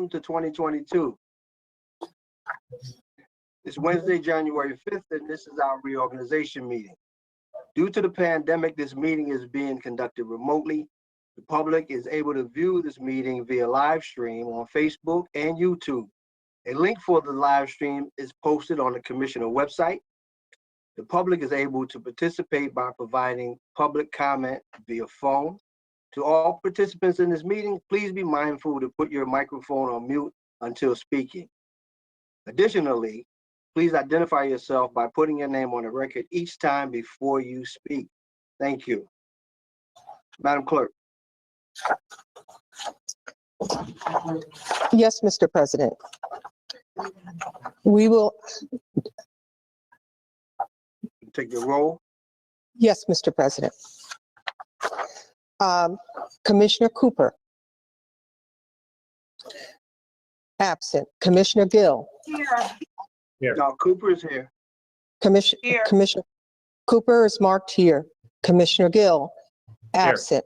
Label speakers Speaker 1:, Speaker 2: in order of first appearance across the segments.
Speaker 1: welcome to 2022. It's Wednesday, January 5th, and this is our reorganization meeting. Due to the pandemic, this meeting is being conducted remotely. The public is able to view this meeting via live stream on Facebook and YouTube. A link for the live stream is posted on the Commissioner website. The public is able to participate by providing public comment via phone. To all participants in this meeting, please be mindful to put your microphone on mute until speaking. Additionally, please identify yourself by putting your name on the record each time before you speak. Thank you. Madam Clerk.
Speaker 2: Yes, Mr. President. We will.
Speaker 1: Take the roll.
Speaker 2: Yes, Mr. President. Commissioner Cooper. Absent. Commissioner Gill.
Speaker 3: Here.
Speaker 1: No, Cooper is here.
Speaker 2: Commissioner Cooper is marked here. Commissioner Gill. Absent.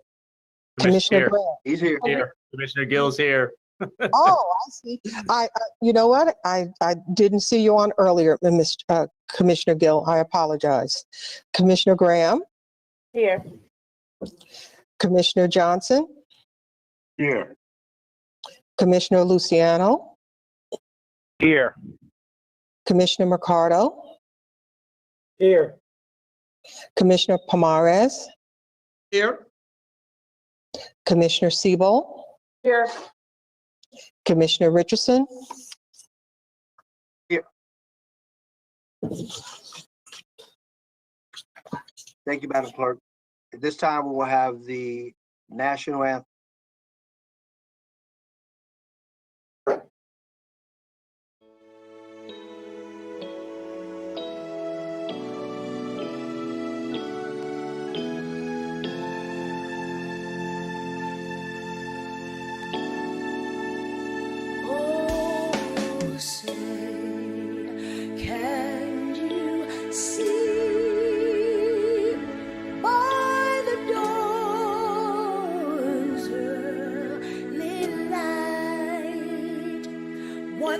Speaker 2: Commissioner Graham.
Speaker 1: He's here.
Speaker 3: Here. Commissioner Gill's here.
Speaker 2: Oh, I see. You know what? I didn't see you on earlier, Commissioner Gill. I apologize. Commissioner Graham.
Speaker 4: Here.
Speaker 2: Commissioner Johnson.
Speaker 1: Here.
Speaker 2: Commissioner Luciano.
Speaker 3: Here.
Speaker 2: Commissioner Mercado.
Speaker 3: Here.
Speaker 2: Commissioner Pomares.
Speaker 1: Here.
Speaker 2: Commissioner Siebel.
Speaker 4: Here.
Speaker 2: Commissioner Richardson.
Speaker 1: Here. Thank you, Madam Clerk. At this time, we will have the National Anthem.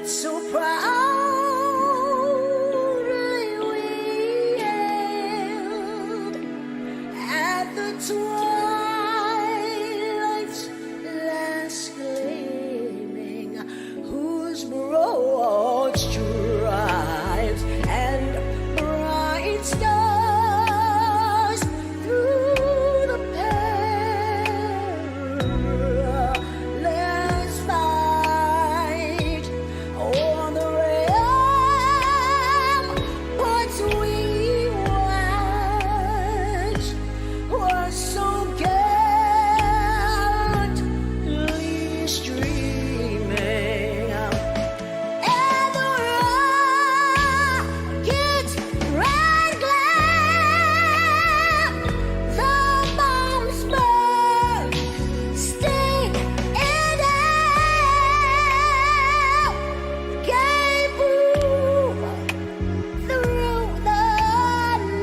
Speaker 5: So proudly we hailed at the twilight's last gleaming, whose broad stripes and bright stars through the perilous fight on the ramparts we watched were so gallantly streaming, and the rocket's red glare, the bombs burst, sting and hail, gave proof through the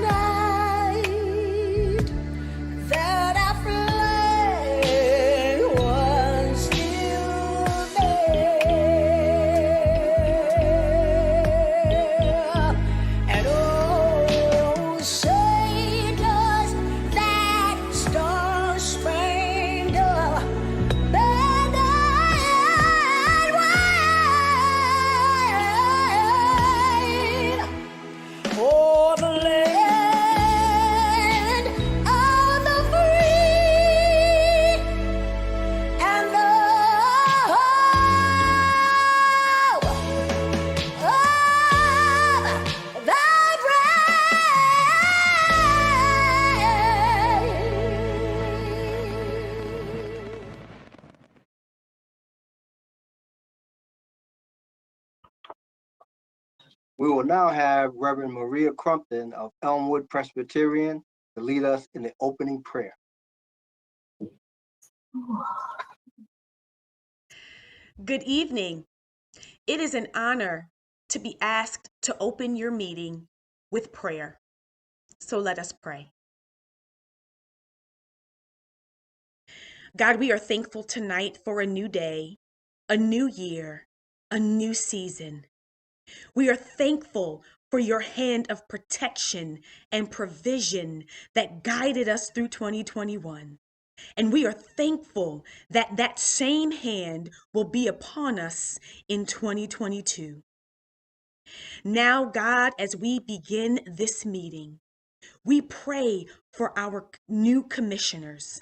Speaker 5: night that our flag was still there. And oh, say does that star-spangled banner wave o'er the land of the free and the home of the brave.
Speaker 1: We will now have Reverend Maria Crumpton of Elmwood Presbyterian to lead us in the opening prayer.
Speaker 6: Good evening. It is an honor to be asked to open your meeting with prayer. So let us pray. God, we are thankful tonight for a new day a new year, a new season. We are thankful for your hand of protection and provision that guided us through 2021. And we are thankful that that same hand will be upon us in 2022. Now, God, as we begin this meeting, we pray for our new commissioners,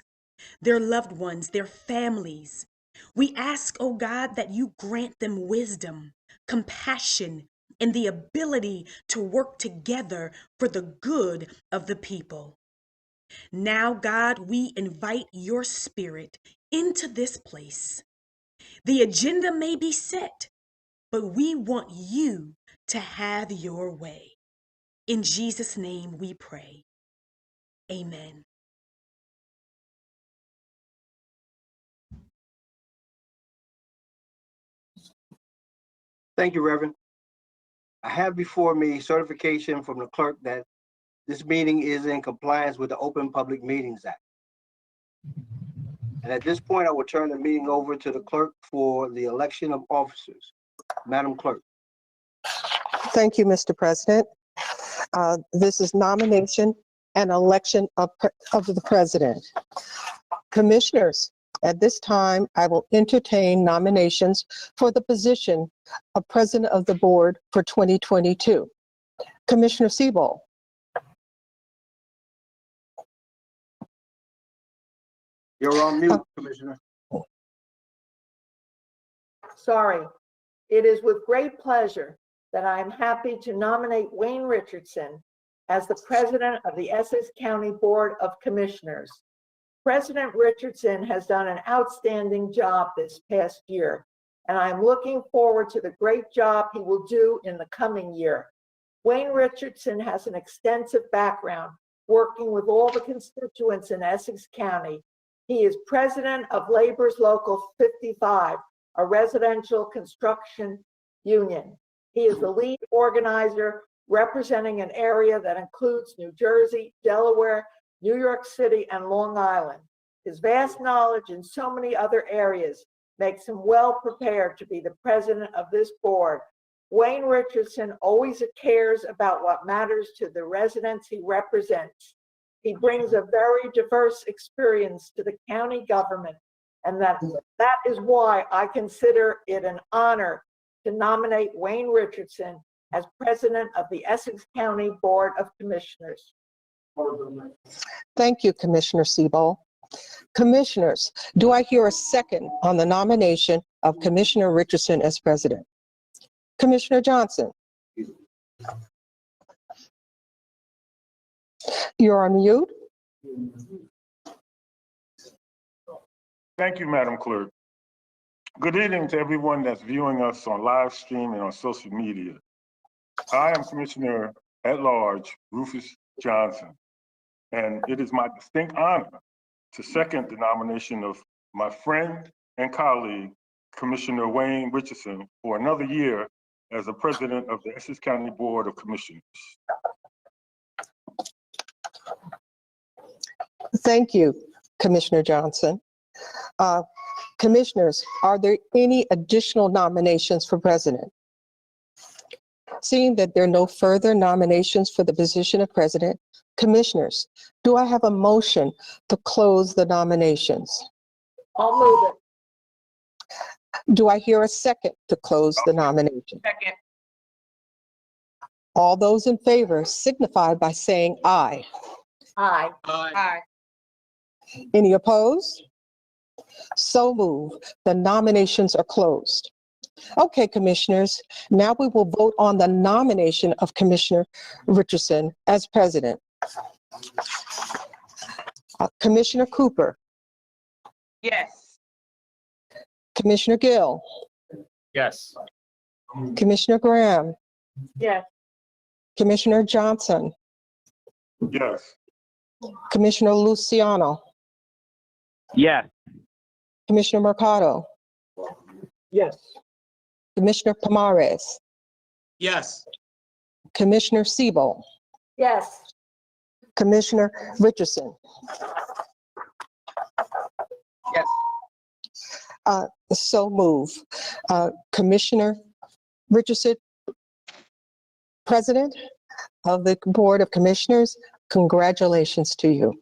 Speaker 6: their loved ones, their families. We ask, oh God, that you grant them wisdom, compassion, and the ability to work together for the good of the people. Now, God, we invite your spirit into this place. The agenda may be set, but we want you to have your way. In Jesus' name we pray. Amen.
Speaker 1: Thank you, Reverend. I have before me certification from the clerk that this meeting is in compliance with the Open Public Meetings Act. And at this point, I will turn the meeting over to the clerk for the election of officers. Madam Clerk.
Speaker 2: Thank you, Mr. President. This is nomination and election of the president. Commissioners, at this time, I will entertain nominations for the position of president of the board for 2022. Commissioner Siebel.
Speaker 1: You're on mute, Commissioner.
Speaker 4: Sorry. It is with great pleasure that I am happy to nominate Wayne Richardson as the president of the Essex County Board of Commissioners. President Richardson has done an outstanding job this past year, and I am looking forward to the great job he will do in the coming year. Wayne Richardson has an extensive background working with all the constituents in Essex County. He is president of Labor's Local 55, a residential construction union. He is the lead organizer representing an area that includes New Jersey, Delaware, New York City, and Long Island. His vast knowledge in so many other areas makes him well prepared to be the president of this board. Wayne Richardson always cares about what matters to the residents he represents. He brings a very diverse experience to the county government, and that is why I consider it an honor to nominate Wayne Richardson as president of the Essex County Board of Commissioners.
Speaker 2: Thank you, Commissioner Siebel. Commissioners, do I hear a second on the nomination of Commissioner Richardson as president? Commissioner Johnson. You're on mute.
Speaker 7: Thank you, Madam Clerk. Good evening to everyone that's viewing us on live stream and on social media. I am Commissioner at Large Rufus Johnson, and it is my distinct honor to second the nomination of my friend and colleague, Commissioner Wayne Richardson, for another year as the president of the Essex County Board of Commissioners.
Speaker 2: Thank you, Commissioner Johnson. Commissioners, are there any additional nominations for president? Seeing that there are no further nominations for the position of president, commissioners, do I have a motion to close the nominations?
Speaker 4: I'll move it.
Speaker 2: Do I hear a second to close the nomination?
Speaker 4: Second.
Speaker 2: All those in favor signify by saying aye.
Speaker 4: Aye.
Speaker 3: Aye.
Speaker 2: Any opposed? So moved. The nominations are closed. Okay, commissioners, now we will vote on the nomination of Commissioner Richardson as president. Commissioner Cooper.
Speaker 4: Yes.
Speaker 2: Commissioner Gill.
Speaker 3: Yes.
Speaker 2: Commissioner Graham.
Speaker 4: Yes.
Speaker 2: Commissioner Johnson.
Speaker 7: Yes.
Speaker 2: Commissioner Luciano.
Speaker 3: Yes.
Speaker 2: Commissioner Mercado.
Speaker 3: Yes.
Speaker 2: Commissioner Pomares.
Speaker 3: Yes.
Speaker 2: Commissioner Siebel.
Speaker 4: Yes.
Speaker 2: Commissioner Richardson.
Speaker 1: Yes.
Speaker 2: So move. Commissioner Richardson, President of the Board of Commissioners, congratulations to you.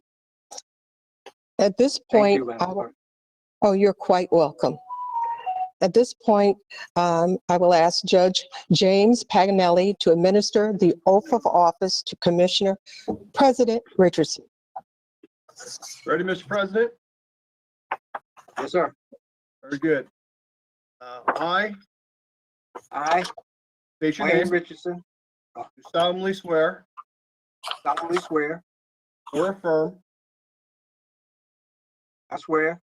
Speaker 2: At this
Speaker 1: Thank
Speaker 2: point,
Speaker 1: you, Madam Clerk.
Speaker 2: oh, you're quite welcome. At this point, I will ask Judge James Paganelli to administer the oath of office to Commissioner President Richardson.
Speaker 8: Ready, Mr. President?
Speaker 1: Yes, sir.
Speaker 8: Very good. I
Speaker 1: I,
Speaker 8: state your
Speaker 1: Wayne
Speaker 8: name,
Speaker 1: Richardson,
Speaker 8: do solemnly swear
Speaker 1: solemnly swear,
Speaker 8: or affirm
Speaker 1: I swear,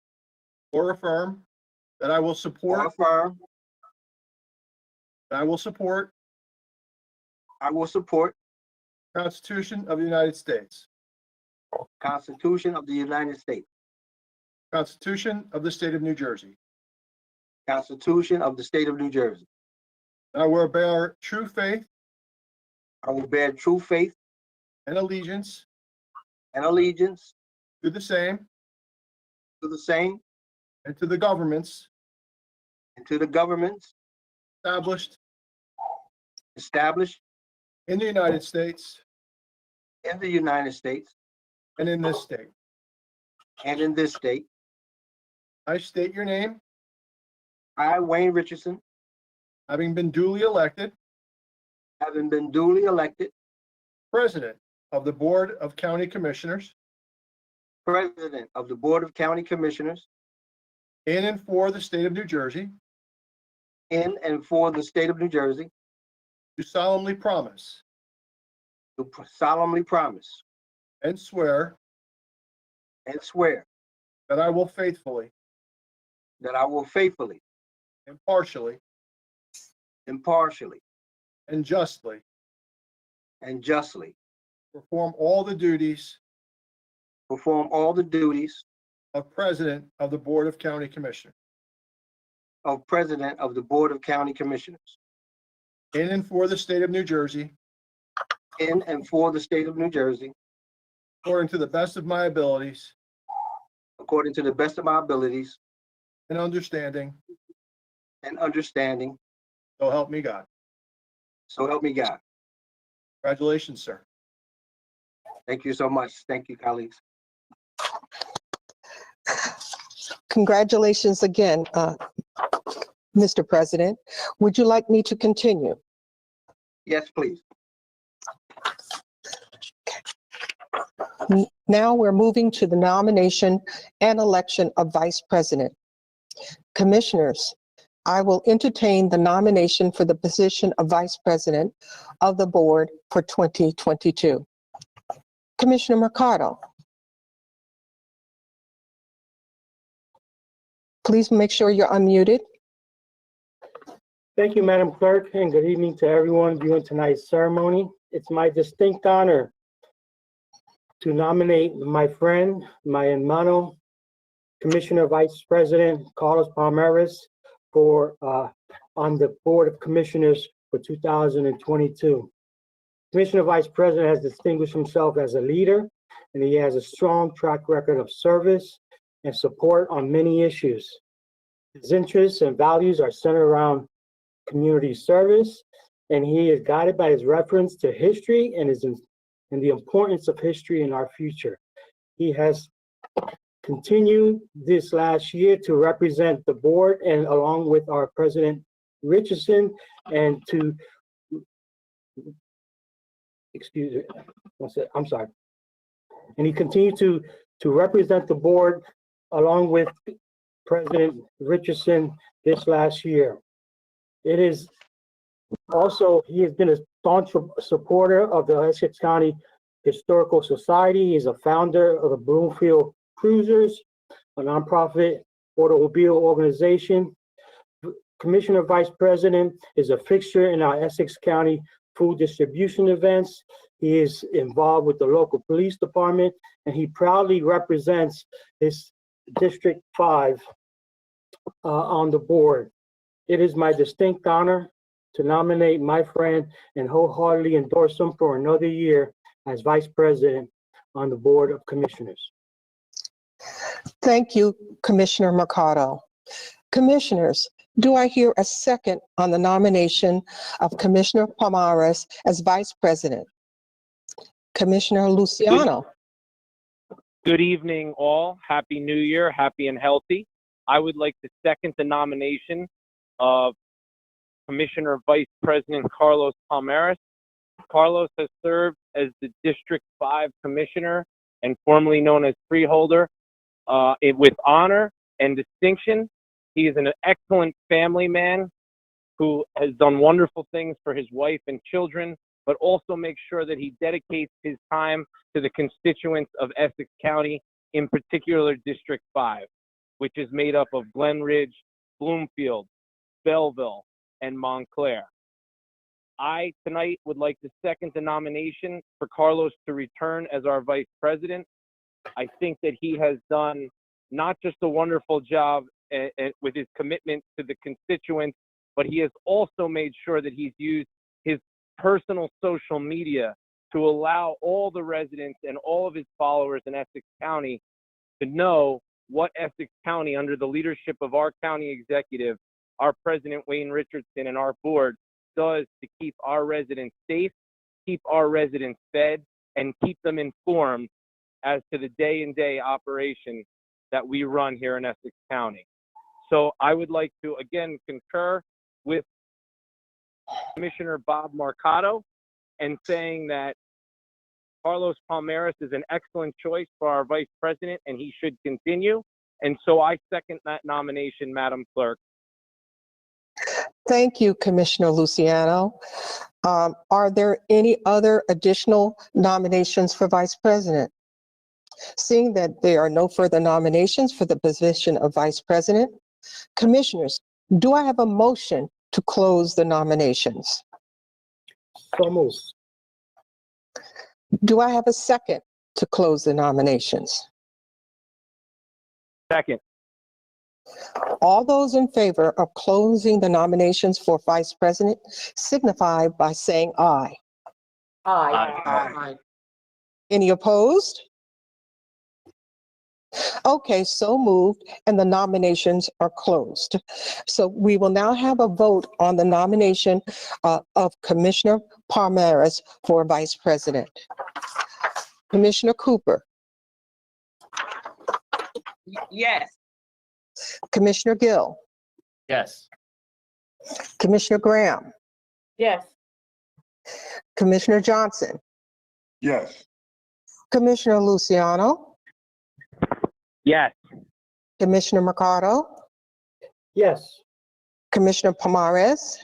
Speaker 8: that I will
Speaker 1: or
Speaker 8: support,
Speaker 1: affirm,
Speaker 8: I will support
Speaker 1: I will support
Speaker 8: the Constitution of the United States,
Speaker 1: Constitution of the United States,
Speaker 8: Constitution of the State of New Jersey.
Speaker 1: Constitution of the State of New Jersey.
Speaker 8: I will bear true faith
Speaker 1: I will bear true faith
Speaker 8: and allegiance
Speaker 1: and allegiance
Speaker 8: to the same
Speaker 1: to the same
Speaker 8: and to the governments
Speaker 1: and to the governments
Speaker 8: established in the United States
Speaker 1: in the United States
Speaker 8: and in this state.
Speaker 1: and in this state.
Speaker 8: I state your name,
Speaker 1: I, Wayne Richardson,
Speaker 8: having been duly elected
Speaker 1: having been duly elected
Speaker 8: President of the Board of County Commissioners
Speaker 1: President of the Board of County Commissioners
Speaker 8: in and for the State of New Jersey,
Speaker 1: in and for the State of New Jersey,
Speaker 8: do solemnly promise
Speaker 1: do solemnly promise
Speaker 8: and swear
Speaker 1: and swear
Speaker 8: that I will faithfully,
Speaker 1: that I will faithfully,
Speaker 8: impartially,
Speaker 1: impartially,
Speaker 8: and justly
Speaker 1: and justly
Speaker 8: perform all the duties
Speaker 1: perform all the duties
Speaker 8: of President of the Board of County Commissioners
Speaker 1: of President of the Board of County Commissioners
Speaker 8: in and for the State of New Jersey,
Speaker 1: in and for the State of New Jersey,
Speaker 8: according to the best of my abilities
Speaker 1: according to the best of my abilities
Speaker 8: and understanding,
Speaker 1: and understanding,
Speaker 8: so help me God.
Speaker 1: so help me God.
Speaker 8: Congratulations, sir.
Speaker 1: Thank you so much. Thank you, colleagues.
Speaker 2: Congratulations again, Mr. President. Would you like me to continue?
Speaker 1: Yes, please.
Speaker 2: Now we're moving to the nomination and election of Vice President. Commissioners, I will entertain the nomination for the position of Vice President of the Board for 2022. Commissioner Mercado. Please make sure you're unmuted.
Speaker 9: Thank you, Madam Clerk, and good evening to everyone viewing tonight's ceremony. It's my distinct honor to nominate my friend, my hermano, Commissioner Vice President Carlos Palmeras for on the Board of Commissioners for 2022. Commissioner Vice President has distinguished himself as a leader, and he has a strong track record of service and support on many issues. His interests and values are centered around community service, and he is guided by his reference to history and the importance of history in our future. He has continued this last year to represent the board and along with our President Richardson and to, excuse me, I'm sorry. And he continued to represent the board along with President Richardson this last year. It is also, he has been a staunch supporter of the Essex County Historical Society. He's a founder of the Bloomfield Cruisers, a nonprofit automobile organization. Commissioner Vice President is a fixture in our Essex County food distribution events. He is involved with the local police department, and he proudly represents his District 5 on the board. It is my distinct honor to nominate my friend and wholeheartedly endorse him for another year as Vice President on the Board of Commissioners.
Speaker 2: Thank you, Commissioner Mercado. Commissioners, do I hear a second on the nomination of Commissioner Palmares as Vice President? Commissioner Luciano?
Speaker 3: Good evening, all. Happy New Year, happy and healthy. I would like to second the nomination of Commissioner Vice President Carlos Palmares. Carlos has served as the District 5 Commissioner and formerly known as Freeholder with honor and distinction. He is an excellent family man who has done wonderful things for his wife and children, but also makes sure that he dedicates his time to the constituents of Essex County, in particular District 5, which is made up of Glen Ridge, Bloomfield, Belleville, and Montclair. I tonight would like to second the nomination for Carlos to return as our Vice President. I think that he has done not just a wonderful job with his commitment to the constituents, but he has also made sure that he's used his personal social media to allow all the residents and all of his followers in Essex County to know what Essex County, under the leadership of our county executive, our President Wayne Richardson, and our board, does to keep our residents safe, keep our residents fed, and keep them informed as to the day-in-day operation that we run here in Essex County. So I would like to again concur with Commissioner Bob Marcato and saying that Carlos Palmares is an excellent choice for our Vice President and he should continue. And so I second that nomination, Madam Clerk.
Speaker 2: Thank you, Commissioner Luciano. Are there any other additional nominations for Vice President? Seeing that there are no further nominations for the position of Vice President, Commissioners, do I have a motion to close the nominations?
Speaker 9: So moved.
Speaker 2: Do I have a second to close the nominations?
Speaker 3: Second.
Speaker 2: All those in favor of closing the nominations for Vice President signify by saying aye.
Speaker 4: Aye.
Speaker 1: Aye.
Speaker 2: Any opposed? Okay, so moved, and the nominations are closed. So we will now have a vote on the nomination of Commissioner Palmares for Vice President. Commissioner Cooper,
Speaker 3: Yes.
Speaker 2: Commissioner Gill,
Speaker 3: Yes.
Speaker 2: Commissioner Graham,
Speaker 4: Yes.
Speaker 2: Commissioner Johnson,
Speaker 7: Yes.
Speaker 2: Commissioner Luciano,
Speaker 3: Yes.
Speaker 2: Commissioner Mercado,
Speaker 9: Yes.
Speaker 2: Commissioner Palmares,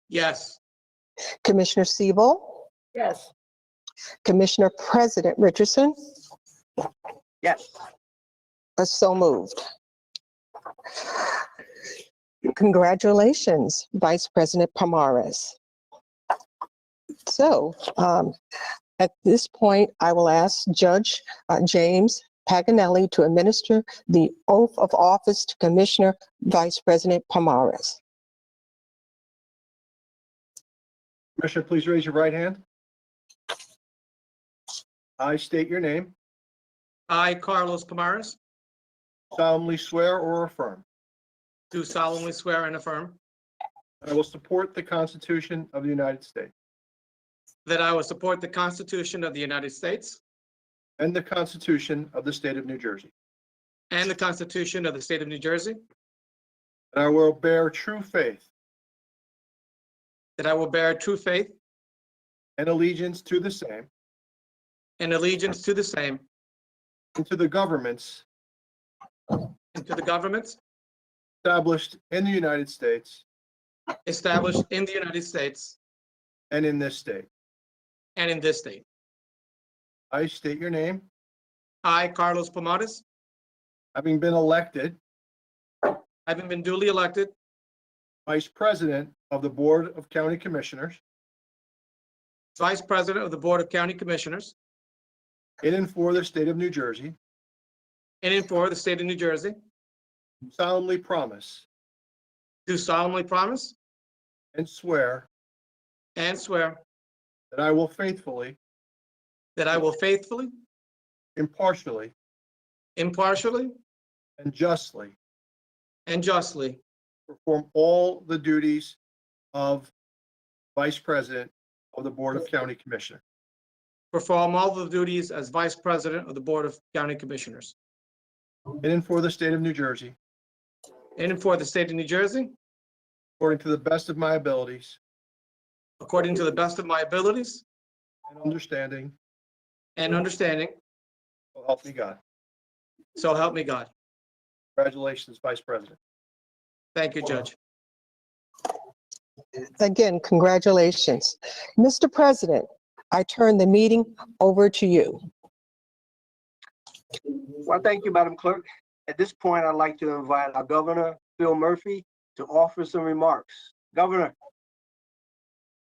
Speaker 3: Yes.
Speaker 2: Commissioner Siebel,
Speaker 4: Yes.
Speaker 2: Commissioner President Richardson,
Speaker 1: Yes.
Speaker 2: so moved. Congratulations, Vice President Palmares. So at this point, I will ask Judge James Paganelli to administer the oath of office to Commissioner Vice President Palmares.
Speaker 8: Commissioner, please raise your right hand. I state your name,
Speaker 3: I, Carlos Palmares,
Speaker 8: solemnly swear or affirm
Speaker 3: do solemnly swear and affirm
Speaker 8: that I will support the Constitution of the United States
Speaker 3: that I will support the Constitution of the United States
Speaker 8: and the Constitution of the State of New Jersey,
Speaker 3: and the Constitution of the State of New Jersey,
Speaker 8: that I will bear true faith
Speaker 3: that I will bear true faith
Speaker 8: and allegiance to the same
Speaker 3: and allegiance to the same
Speaker 8: and to the governments
Speaker 3: and to the governments
Speaker 8: established in the United States
Speaker 3: established in the United States
Speaker 8: and in this state.
Speaker 3: and in this state.
Speaker 8: I state your name,
Speaker 3: I, Carlos Palmares,
Speaker 8: having been elected
Speaker 3: having been duly elected
Speaker 8: Vice President of the Board of County Commissioners
Speaker 3: Vice President of the Board of County Commissioners
Speaker 8: in and for the State of New Jersey,
Speaker 3: in and for the State of New Jersey,
Speaker 8: solemnly promise
Speaker 3: do solemnly promise
Speaker 8: and swear
Speaker 3: and swear
Speaker 8: that I will faithfully,
Speaker 3: that I will faithfully,
Speaker 8: impartially,
Speaker 3: impartially,
Speaker 8: and justly
Speaker 10: and justly
Speaker 8: perform all the duties of Vice President of the Board of County Commissioners
Speaker 10: perform all the duties as Vice President of the Board of County Commissioners
Speaker 8: in and for the state of New Jersey,
Speaker 10: in and for the state of New Jersey,
Speaker 8: according to the best of my abilities
Speaker 10: according to the best of my abilities
Speaker 8: and understanding.
Speaker 10: and understanding.
Speaker 8: So help me God.
Speaker 10: So help me God.
Speaker 8: Congratulations, Vice President.
Speaker 10: Thank you, Judge.
Speaker 2: Again, congratulations. Mr. President, I turn the meeting over to you.
Speaker 1: Well, thank you, Madam Clerk. At this point, I'd like to invite our Governor, Phil Murphy, to offer some remarks. Governor.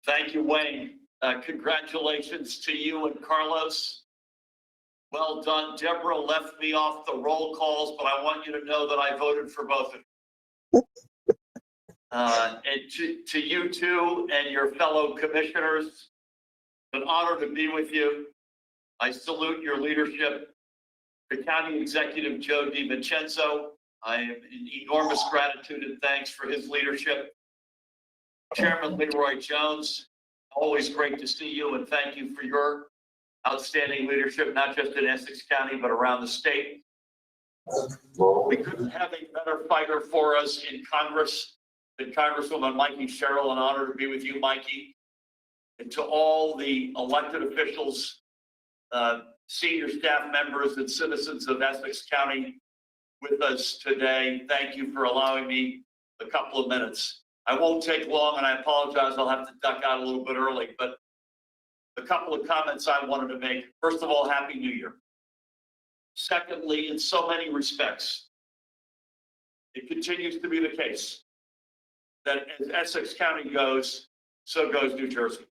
Speaker 11: Thank you, Wayne. Congratulations to you and Carlos. Well done. Deborah left me off the roll calls, but I want you to know that I voted for both of you. And to you two and your fellow commissioners, it's an honor to be with you. I salute your leadership. The County Executive Joe DiVincenzo, I am in enormous gratitude and thanks for his leadership. Chairman Leroy Jones, always great to see you and thank you for your outstanding leadership, not just in Essex County, but around the state. We couldn't have a better fighter for us in Congress than Congresswoman Mikey Sherrill. An honor to be with you, Mikey. And to all the elected officials, senior staff members and citizens of Essex County with us today, thank you for allowing me a couple of minutes. I won't take long, and I apologize, I'll have to duck out a little bit early, but a couple of comments I wanted to make. First of all, Happy New Year. Secondly, in so many respects, it continues to be the case that as Essex County goes, so goes New Jersey.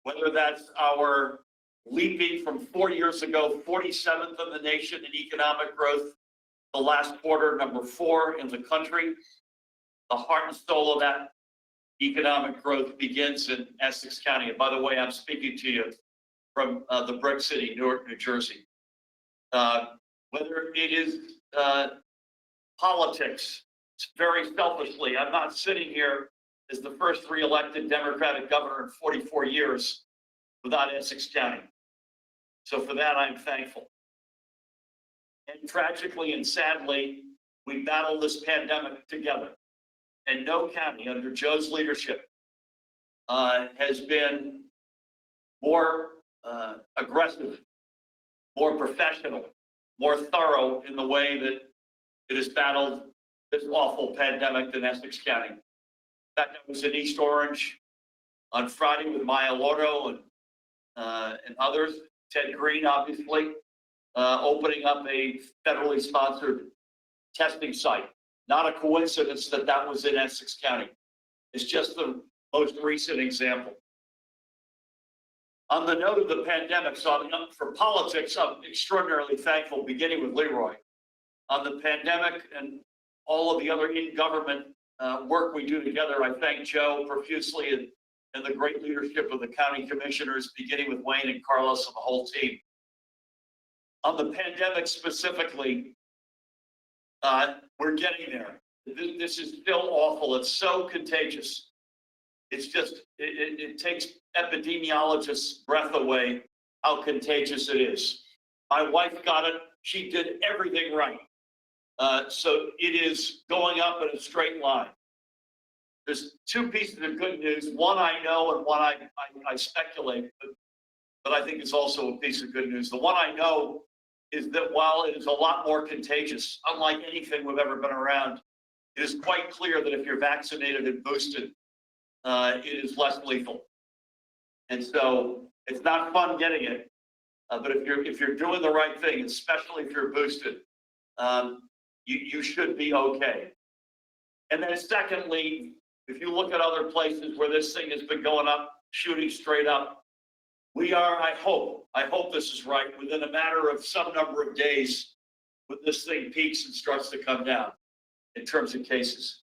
Speaker 11: Whether that's our leaping from 4 years ago, 47th in the nation in economic growth, the last quarter, number 4 in the country. The heart and soul of that economic growth begins in Essex County. And by the way, I'm speaking to you from the Brick City, Newark, New Jersey. Whether it is politics, very selfishly, I'm not sitting here as the first re-elected Democratic governor in 44 years without Essex County. So for that, I'm thankful. And tragically and sadly, we battled this pandemic together. And no county under Joe's leadership has been more aggressive, more professional, more thorough in the way that it has battled this awful pandemic in Essex County. In fact, I was in East Orange on Friday with Maya Lordo and others, Ted Green, obviously, opening up a federally sponsored testing site. Not a coincidence that that was in Essex County. It's just the most recent example. On the note of the pandemic, so for politics, I'm extraordinarily thankful, beginning with Leroy. On the pandemic and all of the other in-government work we do together, I thank Joe profusely and the great leadership of the county commissioners, beginning with Wayne and Carlos and the whole team. On the pandemic specifically, we're getting there. This is still awful. It's so contagious. It's just, it takes epidemiologists' breath away how contagious it is. My wife got it. She did everything right. So it is going up in a straight line. There's 2 pieces of good news. One I know and one I speculate, but I think it's also a piece of good news. The one I know is that while it is a lot more contagious, unlike anything we've ever been around, it is quite clear that if you're vaccinated and boosted, it is less lethal. And so it's not fun getting it, but if you're doing the right thing, especially if you're boosted, you should be okay. And then secondly, if you look at other places where this thing has been going up, shooting straight up, we are, I hope this is right, within a matter of some number of days, when this thing peaks and starts to come down in terms of cases.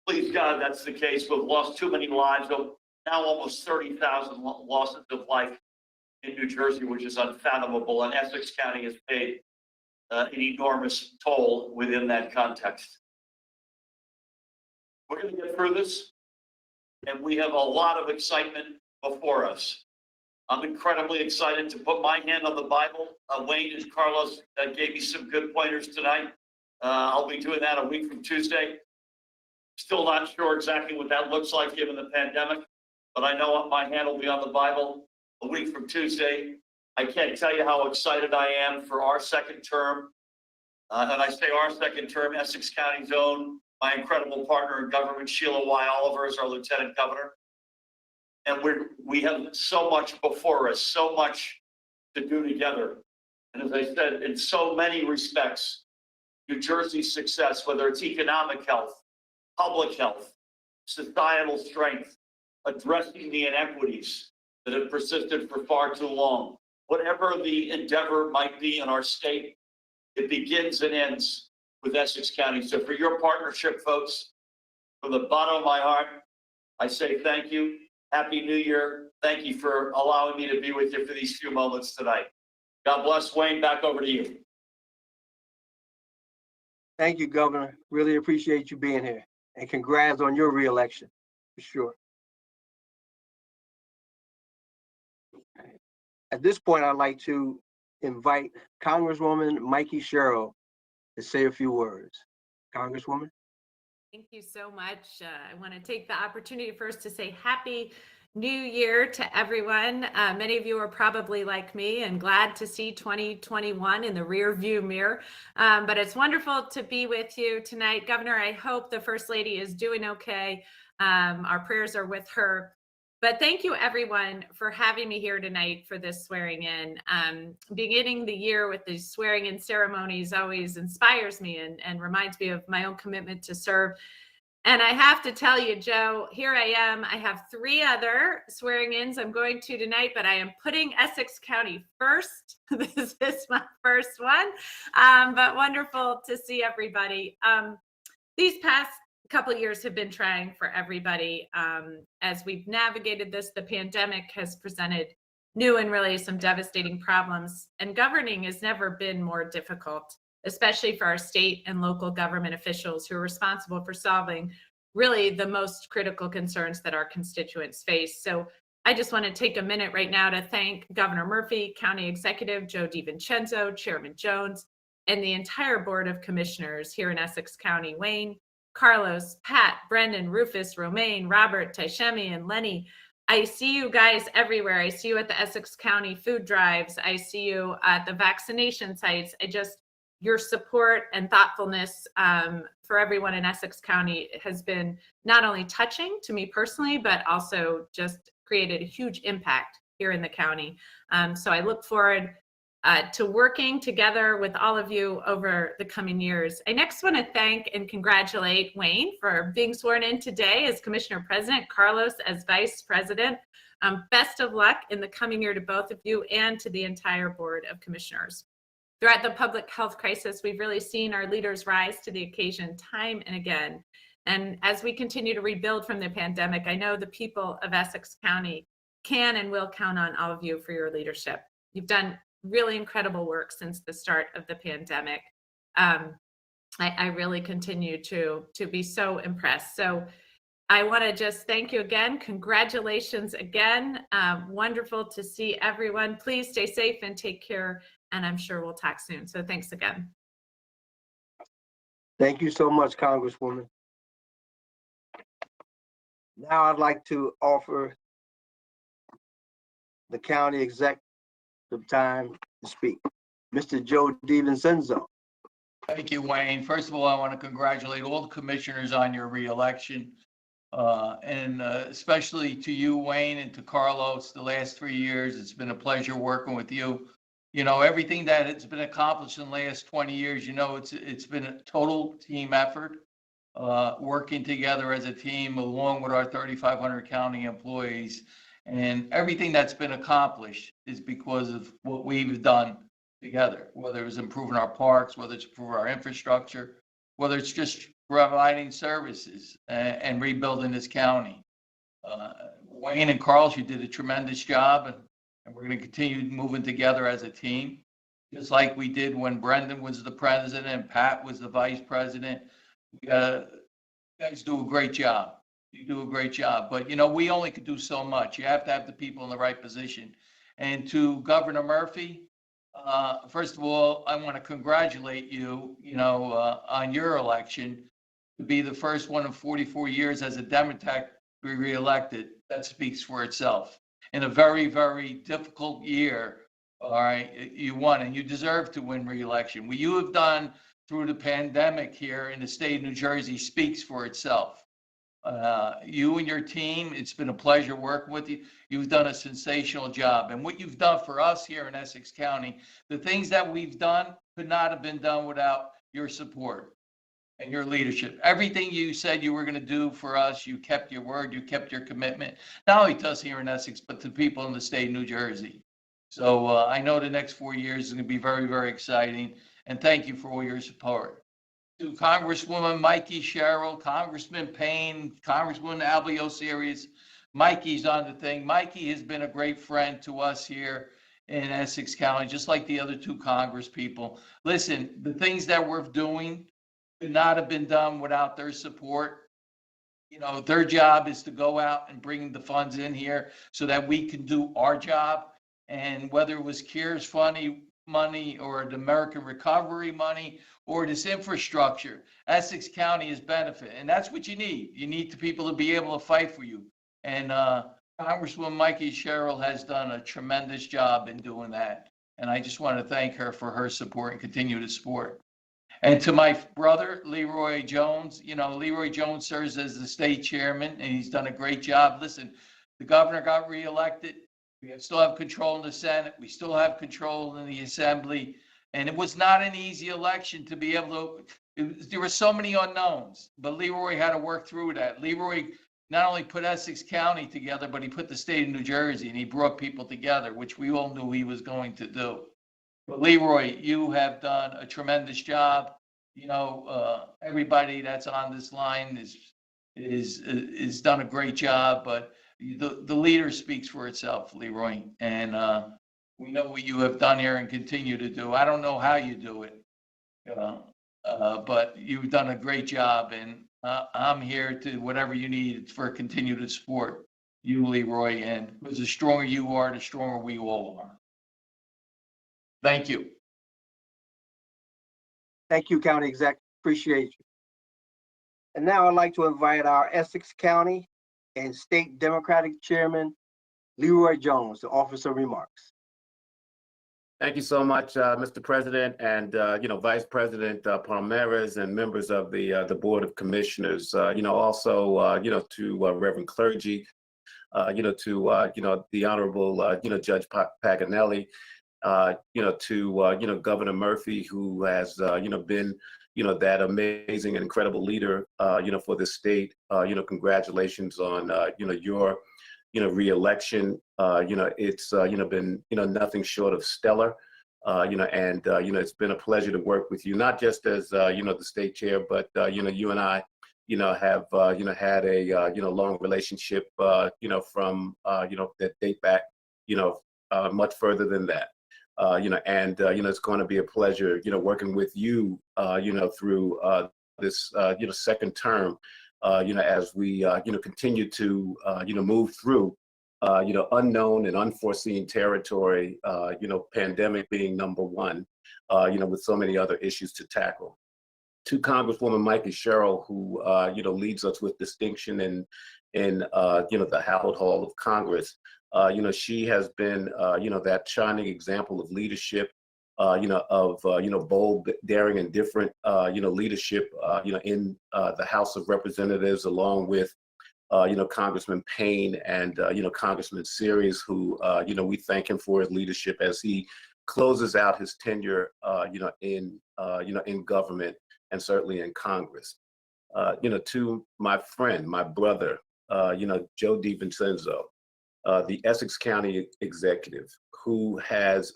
Speaker 11: Please God, that's the case. We've lost too many lives, now almost 30,000 losses of life in New Jersey, which is unfathomable, and Essex County has paid an enormous toll within that context. We're going to get through this, and we have a lot of excitement before us. I'm incredibly excited to put my hand on the Bible. Wayne and Carlos gave me some good pointers tonight. I'll be doing that a week from Tuesday. Still not sure exactly what that looks like given the pandemic, but I know my hand will be on the Bible a week from Tuesday. I can't tell you how excited I am for our second term. And I say our second term, Essex County's own, my incredible partner in government, Sheila Y. Oliver, is our lieutenant governor. And we have so much before us, so much to do together. And as I said, in so many respects, New Jersey's success, whether it's economic health, public health, societal strength, addressing the inequities that have persisted for far too long, whatever the endeavor might be in our state, it begins and ends with Essex County. So for your partnership, folks, from the bottom of my heart, I say thank you. Happy New Year. Thank you for allowing me to be with you for these few moments tonight. God bless. Wayne, back over to you.
Speaker 1: Thank you, Governor. Really appreciate you being here. And congrats on your reelection, for sure. At this point, I'd like to invite Congresswoman Mikey Sherrill to say a few words. Congresswoman?
Speaker 12: Thank you so much. I want to take the opportunity first to say Happy New Year to everyone. Many of you are probably like me and glad to see 2021 in the rear view mirror. But it's wonderful to be with you tonight. Governor, I hope the First Lady is doing okay. Our prayers are with her. But thank you, everyone, for having me here tonight for this swearing in. Beginning the year with these swearing in ceremonies always inspires me and reminds me of my own commitment to serve. And I have to tell you, Joe, here I am. I have 3 other swearing ins I'm going to tonight, but I am putting Essex County first. This is my first one, but wonderful to see everybody. These past couple of years have been trying for everybody. As we've navigated this, the pandemic has presented new and really some devastating problems, and governing has never been more difficult, especially for our state and local government officials who are responsible for solving really the most critical concerns that our constituents face. So I just want to take a minute right now to thank Governor Murphy, County Executive Joe DiVincenzo, Chairman Jones, and the entire Board of Commissioners here in Essex County, Wayne, Carlos, Pat, Brendan, Rufus, Romaine, Robert, Taishemi, and Lenny. I see you guys everywhere. I see you at the Essex County food drives. I see you at the vaccination sites. Your support and thoughtfulness for everyone in Essex County has been not only touching to me personally, but also just created a huge impact here in the county. So I look forward to working together with all of you over the coming years. I next want to thank and congratulate Wayne for being sworn in today as Commissioner President, Carlos as Vice President. Best of luck in the coming year to both of you and to the entire Board of Commissioners. Throughout the public health crisis, we've really seen our leaders rise to the occasion time and again. And as we continue to rebuild from the pandemic, I know the people of Essex County can and will count on all of you for your leadership. You've done really incredible work since the start of the pandemic. I really continue to be so impressed. So I want to just thank you again. Congratulations again. Wonderful to see everyone. Please stay safe and take care. And I'm sure we'll talk soon. So thanks again.
Speaker 1: Thank you so much, Congresswoman. Now I'd like to offer the county exec some time to speak. Mr. Joe DiVincenzo.
Speaker 13: Thank you, Wayne. First of all, I want to congratulate all the commissioners on your reelection, and especially to you, Wayne, and to Carlos. The last 3 years, it's been a pleasure working with you. You know, everything that has been accomplished in the last 20 years, you know, it's been a total team effort, working together as a team along with our 3,500 county employees. And everything that's been accomplished is because of what we've done together, whether it's improving our parks, whether it's improving our infrastructure, whether it's just providing services and rebuilding this county. Wayne and Carlos, you did a tremendous job, and we're going to continue moving together as a team. just like we did when Brendan was the president and Pat was the vice president. You guys do a great job. You do a great job. But, we only could do so much. You have to have the people in the right position. And to Governor Murphy, first of all, I want to congratulate you, on your election to be the first one in 44 years as a Democrat to be reelected. That speaks for itself. In a very, very difficult year, all right, you won, and you deserve to win reelection. What you have done through the pandemic here in the state of New Jersey speaks for itself. You and your team, it's been a pleasure working with you. You've done a sensational job. And what you've done for us here in Essex County, the things that we've done could not have been done without your support and your leadership. Everything you said you were going to do for us, you kept your word, you kept your commitment, not only to us here in Essex, but to people in the state of New Jersey. So I know the next 4 years is going to be very, very exciting. And thank you for all your support. To Congresswoman Mikey Sherrill, Congressman Payne, Congresswoman Albio Series, Mikey's on the thing. Mikey has been a great friend to us here in Essex County, just like the other two Congress people. Listen, the things that we're doing could not have been done without their support. Their job is to go out and bring the funds in here so that we can do our job. And whether it was CARES money or the American Recovery money or this infrastructure, Essex County is benefit. And that's what you need. You need the people to be able to fight for you. And Congresswoman Mikey Sherrill has done a tremendous job in doing that. And I just want to thank her for her support and continued support. And to my brother, Leroy Jones, Leroy Jones serves as the state chairman and he's done a great job. Listen, the governor got reelected. We still have control in the Senate. We still have control in the Assembly. And it was not an easy election to be able to, there were so many unknowns, but Leroy had to work through that. Leroy not only put Essex County together, but he put the state of New Jersey and he brought people together, which we all knew he was going to do. But Leroy, you have done a tremendous job. Everybody that's on this line is done a great job, but the leader speaks for itself, Leroy, and we know what you have done here and continue to do. I don't know how you do it, but you've done a great job, and I'm here to whatever you need for continued support. You, Leroy, and because the stronger you are, the stronger we all are. Thank you.
Speaker 1: Thank you, County Exec. Appreciate you. And now I'd like to invite our Essex County and State Democratic Chairman, Leroy Jones, to offer some remarks.
Speaker 14: Thank you so much, Mr. President, and Vice President Palmeras and members of the Board of Commissioners. Also to Reverend Clergy, to the Honorable Judge Paganelli, to Governor Murphy, who has been that amazing and incredible leader for the state. Congratulations on your re-election. It's been nothing short of stellar. It's been a pleasure to work with you, not just as the state chair, but you and I have had a long relationship from that date back much further than that. It's going to be a pleasure working with you through this second term as we continue to move through unknown and unforeseen territory, pandemic being number one, with so many other issues to tackle. To Congresswoman Mikey Sherrill, who leads us with distinction in the Hallowed Hall of Congress. She has been that shining example of leadership, of bold, daring, and different leadership in the House of Representatives, along with Congressman Payne and Congressman Series, who we thank him for his leadership as he closes out his tenure in government and certainly in Congress. To my friend, my brother, Joe DiVincenzo, the Essex County executive, who has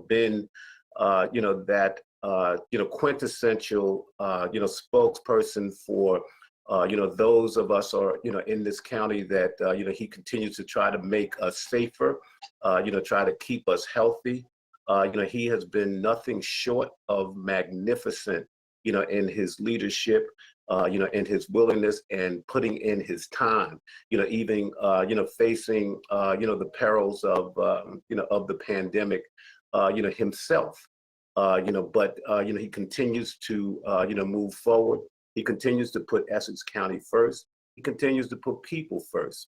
Speaker 14: been that quintessential spokesperson for those of us in this county that he continues to try to make us safer, try to keep us healthy, He has been nothing short of magnificent, in his leadership, in his willingness and putting in his time, even, facing, the perils of, of the pandemic, himself. But he continues to, move forward. He continues to put Essex County first. He continues to put people first.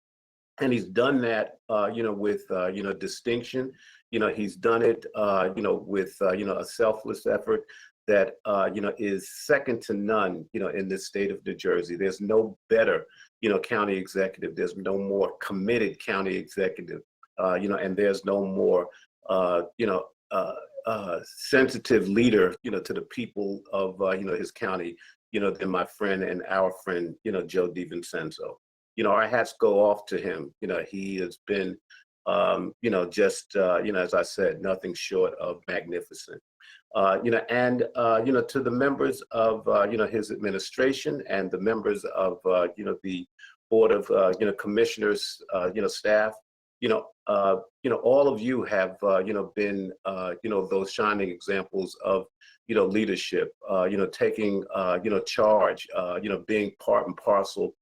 Speaker 14: And he's done that, with, distinction. He's done it, with, a selfless effort that, is second to none, in this state of New Jersey. There's no better, county executive. There's no more committed county executive, and there's no more, sensitive leader, to the people of, his county, than my friend and our friend, Joe DiVincenzo. Our hats go off to him. He has been, just, as I said, nothing short of magnificent. And, to the members of, his administration and the members of, the Board of, Commissioners, staff, all of you have, been, those shining examples of, leadership, taking, charge, being part and parcel,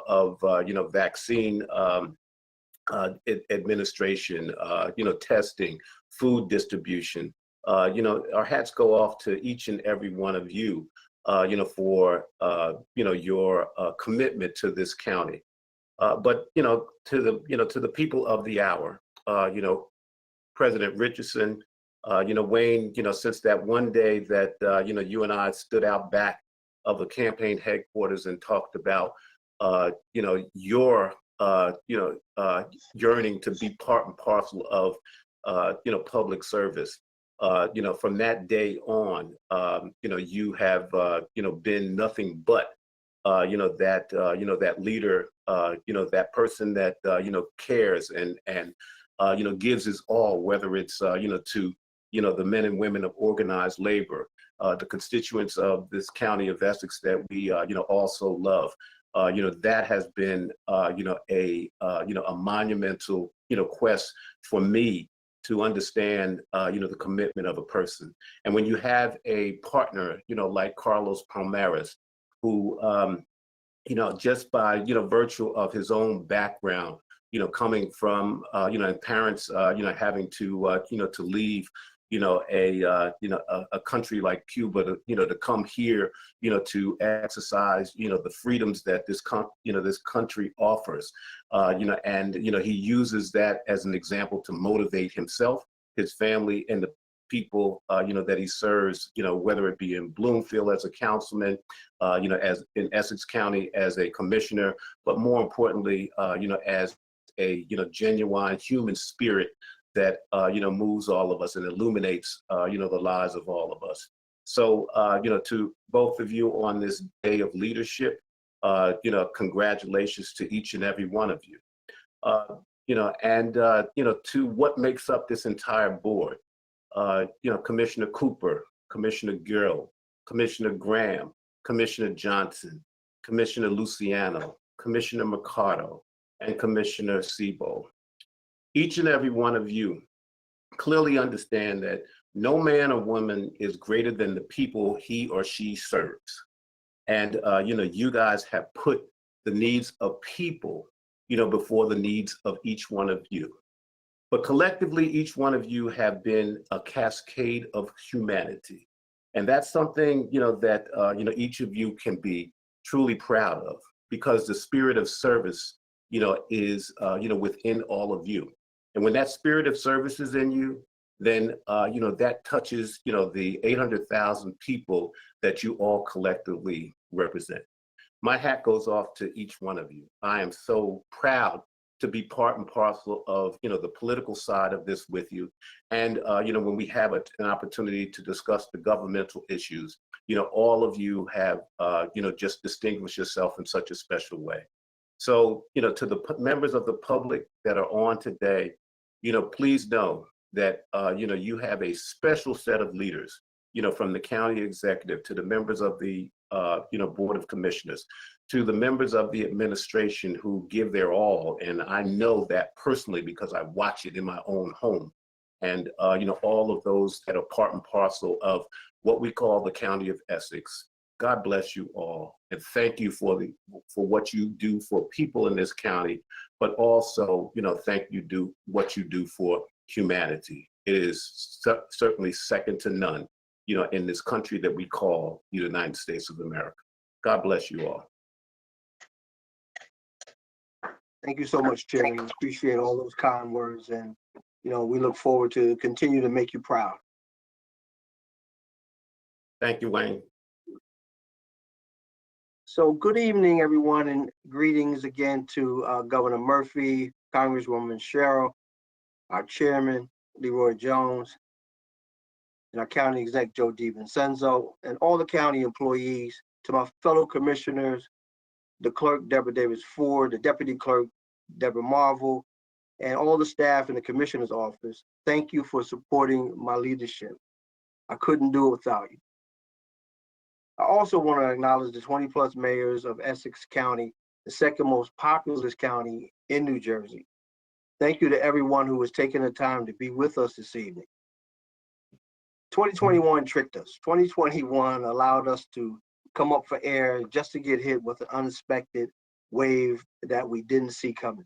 Speaker 14: of, vaccine administration, testing, food distribution. Our hats go off to each and every one of you, for, your commitment to this county. But, to the people of the hour, President Richardson, Wayne, since that one day that, you and I stood out back of the campaign headquarters and talked about, your, yearning to be part and parcel of, public service. From that day on, you have, been nothing but, that leader, that person that, cares and gives his all, whether it's, to, the men and women of organized labor, the constituents of this county of Essex that we, also love. That has been, a monumental, quest for me to understand, the commitment of a person. And when you have a partner, like Carlos Palmares, who, just by, virtue of his own background, coming from, and parents, having to, to leave, a country like Cuba to come here, to exercise, the freedoms that this country offers, and, he uses that as an example to motivate himself, his family, and the people, that he serves, whether it be in Bloomfield as a councilman, as in Essex County as a commissioner, but more importantly, as a, genuine human spirit that, moves all of us and illuminates, the lives of all of us. So, to both of you on this day of leadership, congratulations to each and every one of you. And, to what makes up this entire board, Commissioner Cooper, Commissioner Gill, Commissioner Graham, Commissioner Johnson, Commissioner Luciano, Commissioner Mercado, and Commissioner Sebo. Each and every one of you clearly understand that no man or woman is greater than the people he or she serves. And, you guys have put the needs of people, before the needs of each one of you. But collectively, each one of you have been a cascade of humanity. And that's something, that, each of you can be truly proud of, because the spirit of service, is, within all of you. And when that spirit of service is in you, then, that touches, the 800,000 people that you all collectively represent. My hat goes off to each one of you. I am so proud to be part and parcel of, the political side of this with you. And, when we have an opportunity to discuss the governmental issues, all of you have, just distinguished yourself in such a special way. So, to the members of the public that are on today, please know that, you have a special set of leaders, from the county executive to the members of the, Board of Commissioners, to the members of the administration who give their all. And I know that personally because I watch it in my own home. and all of those that are part and parcel of what we call the County of Essex. God bless you all, and thank you for what you do for people in this county, but also, thank you what you do for humanity. It is certainly second to none, in this country that we call the United States of America. God bless you all.
Speaker 1: Thank you so much, Chairman. We appreciate all those kind words, and we look forward to continue to make you proud.
Speaker 14: Thank you, Wayne.
Speaker 1: So good evening, everyone, and greetings again to Governor Murphy, Congresswoman Cheryl, our Chairman, Leroy Jones, and our County Exec, Joe DiVincenzo, and all the county employees, to my fellow commissioners, the clerk, Deborah Davis-Ford, the deputy clerk, Deborah Marvel, and all the staff in the commissioner's office. Thank you for supporting my leadership. I couldn't do it without you. I also want to acknowledge the 20+ mayors of Essex County, the second most populous county in New Jersey. Thank you to everyone who has taken the time to be with us this evening. 2021 tricked us. 2021 allowed us to come up for air just to get hit with an unexpected wave that we didn't see coming.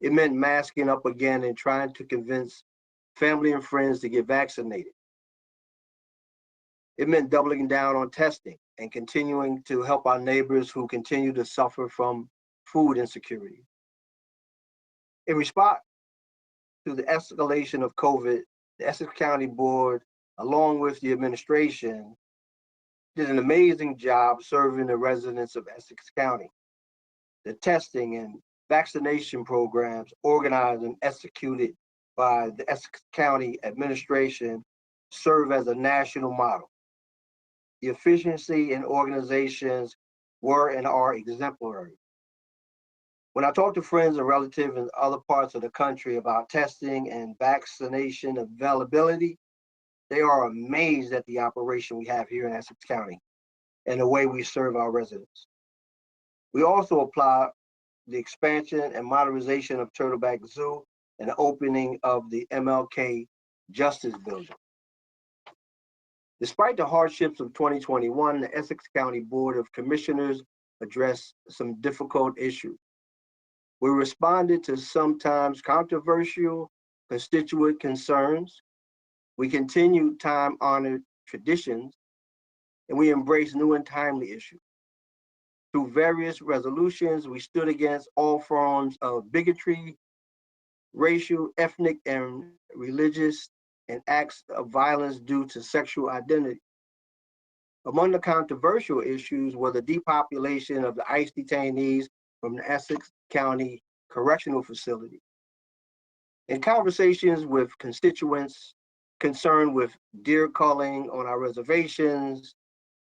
Speaker 1: It meant masking up again and trying to convince family and friends to get vaccinated. It meant doubling down on testing and continuing to help our neighbors who continue to suffer from food insecurity. In response to the escalation of COVID, the Essex County Board, along with the administration, did an amazing job serving the residents of Essex County. The testing and vaccination programs organized and executed by the Essex County administration serve as a national model. The efficiency in organizations were and are exemplary. When I talk to friends and relatives in other parts of the country about testing and vaccination availability, they are amazed at the operation we have here in Essex County and the way we serve our residents. We also apply the expansion and modernization of Turtleback Zoo and the opening of the MLK Justice Building. Despite the hardships of 2021, the Essex County Board of Commissioners addressed some difficult issues. We responded to sometimes controversial constituent concerns. We continued time-honored traditions, and we embraced new and timely issues. Through various resolutions, we stood against all forms of bigotry, racial, ethnic, and religious, and acts of violence due to sexual identity. Among the controversial issues were the depopulation of the ICE detainees from the Essex County Correctional Facility. In conversations with constituents concerned with deer culling on our reservations,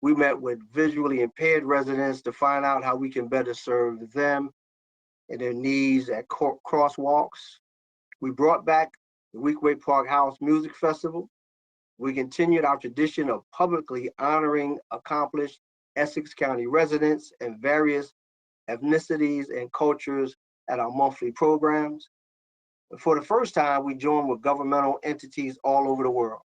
Speaker 1: we met with visually impaired residents to find out how we can better serve them and their needs at crosswalks. We brought back the Weequahic Park House Music Festival. We continued our tradition of publicly honoring accomplished Essex County residents and various ethnicities and cultures at our monthly programs. And for the first time, we joined with governmental entities all over the world.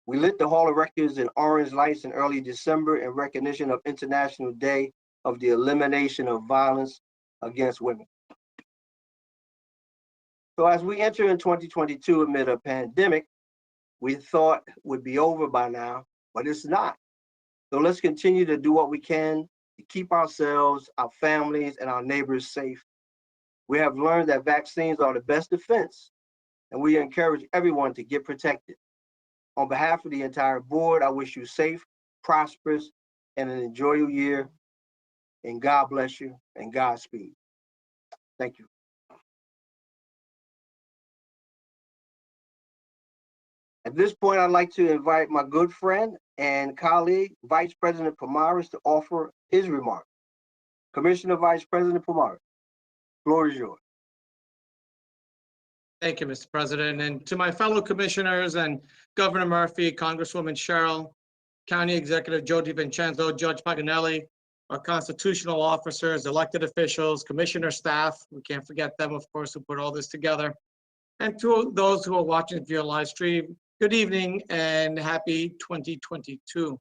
Speaker 1: We lit the Hall of Records in orange lights in early December in recognition of International Day of the Elimination of Violence Against Women. So as we enter in 2022 amid a pandemic, we thought would be over by now, but it's not. So let's continue to do what we can to keep ourselves, our families, and our neighbors safe. We have learned that vaccines are the best defense, and we encourage everyone to get protected. On behalf of the entire board, I wish you safe, prosperous, and an enjoyable year. And God bless you and Godspeed. Thank you. At this point, I'd like to invite my good friend and colleague, Vice President Pomaris, to offer his remarks. Commissioner Vice President Pomaris, floor is yours.
Speaker 10: Thank you, Mr. President. And to my fellow commissioners and Governor Murphy, Congresswoman Cheryl, County Executive Joe DiVincenzo, Judge Paganelli, our constitutional officers, elected officials, commissioner staff, we can't forget them, of course, who put all this together, And to those who are watching via live stream, good evening and happy 2022.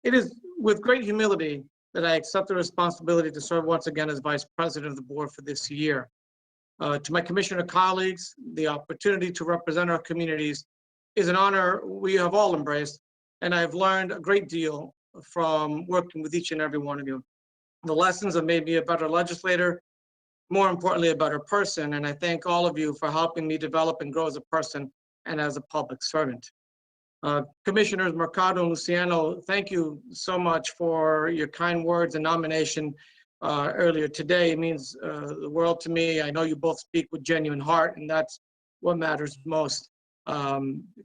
Speaker 10: It is with great humility that I accept the responsibility to serve once again as Vice President of the Board for this year. To my Commissioner colleagues, the opportunity to represent our communities is an honor we have all embraced, and I've learned a great deal from working with each and every one of you. The lessons have made me a better legislator, more importantly, a better person, and I thank all of you for helping me develop and grow as a person and as a public servant. Commissioners Mercado and Luciano, thank you so much for your kind words and nomination earlier today. It means the world to me. I know you both speak with genuine heart, and that's what matters most,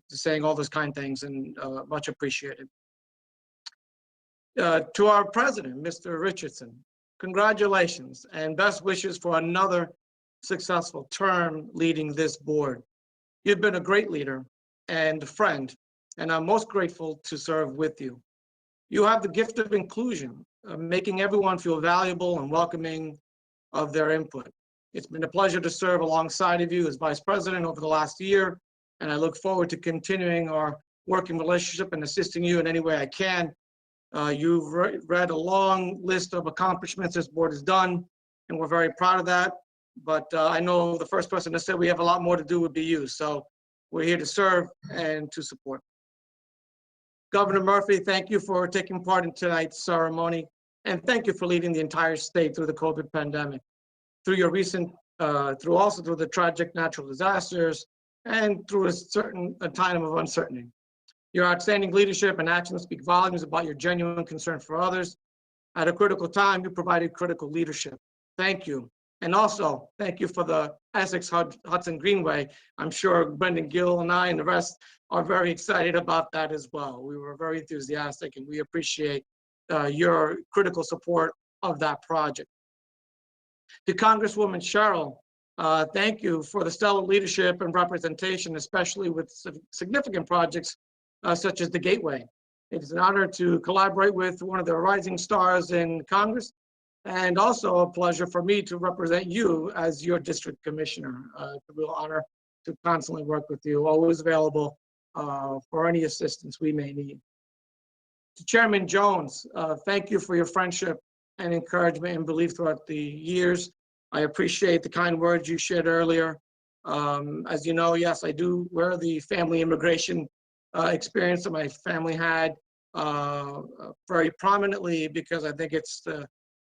Speaker 10: saying all those kind things, and much appreciated. To our president, Mr. Richardson, congratulations and best wishes for another successful term leading this board. You've been a great leader and friend, and I'm most grateful to serve with you. You have the gift of inclusion, making everyone feel valuable and welcoming of their input. It's been a pleasure to serve alongside of you as Vice President over the last year, and I look forward to continuing our working relationship and assisting you in any way I can. You've read a long list of accomplishments this board has done, and we're very proud of that. But I know the first person to say we have a lot more to do would be you. So we're here to serve and to support. Governor Murphy, thank you for taking part in tonight's ceremony, and thank you for leading the entire state through the COVID pandemic, through your recent, through the tragic natural disasters, and through a time of uncertainty. Your outstanding leadership and actions speak volumes about your genuine concern for others. At a critical time, you provided critical leadership. Thank you. And also, thank you for the Essex Hudson Greenway. I'm sure Brendan Gill and I and the rest are very excited about that as well. We were very enthusiastic, and we appreciate your critical support of that project. To Congresswoman Cheryl, thank you for the stellar leadership and representation, especially with significant projects such as the Gateway. It is an honor to collaborate with one of the rising stars in Congress, and also a pleasure for me to represent you as your district commissioner. It's a real honor to constantly work with you, always available for any assistance we may need. To Chairman Jones, thank you for your friendship and encouragement and belief throughout the years. I appreciate the kind words you shared earlier. As you know, yes, I do wear the family immigration experience that my family had very prominently, because I think it's the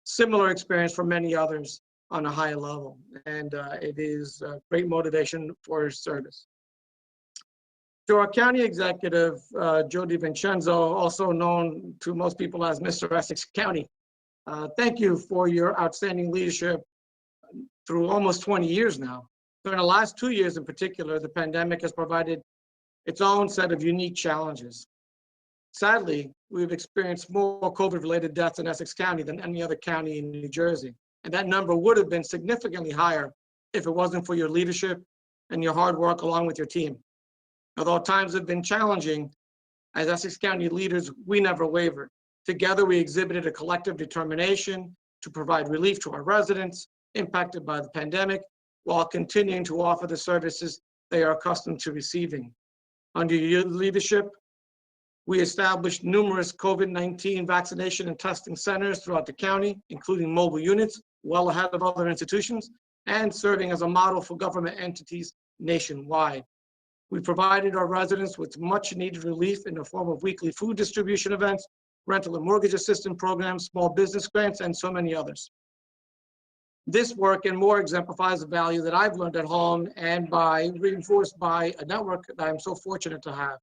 Speaker 10: similar experience for many others on a high level, and it is a great motivation for service. To our county executive, Joe DiVincenzo, also known to most people as Mr. Essex County, thank you for your outstanding leadership through almost 20 years now. During the last 2 years in particular, the pandemic has provided its own set of unique challenges. Sadly, we've experienced more COVID-related deaths in Essex County than any other county in New Jersey. And that number would have been significantly higher if it wasn't for your leadership and your hard work along with your team. Although times have been challenging, as Essex County leaders, we never wavered. Together, we exhibited a collective determination to provide relief to our residents impacted by the pandemic, while continuing to offer the services they are accustomed to receiving. Under your leadership, we established numerous COVID-19 vaccination and testing centers throughout the county, including mobile units, well ahead of other institutions, and serving as a model for government entities nationwide. We provided our residents with much needed relief in the form of weekly food distribution events, rental and mortgage assistance programs, small business grants, and so many others. This work and more exemplifies the value that I've learned at home and reinforced by a network that I'm so fortunate to have.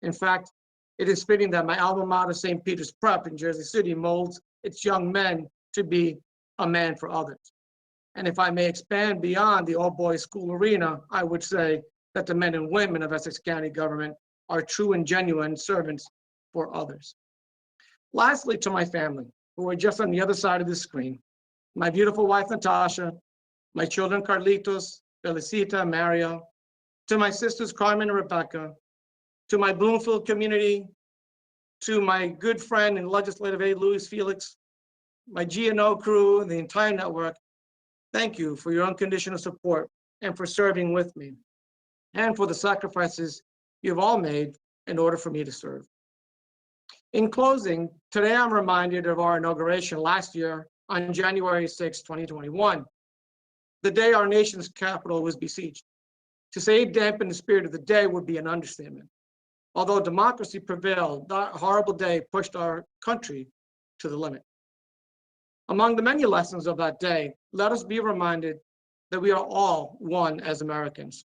Speaker 10: In fact, it is fitting that my alma mater, St. Peter's Prep in Jersey City, molds its young men to be a man for others. And if I may expand beyond the all-boys school arena, I would say that the men and women of Essex County government are true and genuine servants for others. Lastly, to my family, who are just on the other side of the screen, my beautiful wife, Natasha, my children, Carlitos, Felicita, Mario, to my sisters, Carmen and Rebecca, to my Bloomfield community, to my good friend and legislative aide, Luis Felix, my GNO crew and the entire network, thank you for your unconditional support and for serving with me. and for the sacrifices you've all made in order for me to serve. In closing, today I'm reminded of our inauguration last year on January 6, 2021, the day our nation's capital was besieged. To say dampen the spirit of the day would be an understatement. Although democracy prevailed, that horrible day pushed our country to the limit. Among the many lessons of that day, let us be reminded that we are all one as Americans.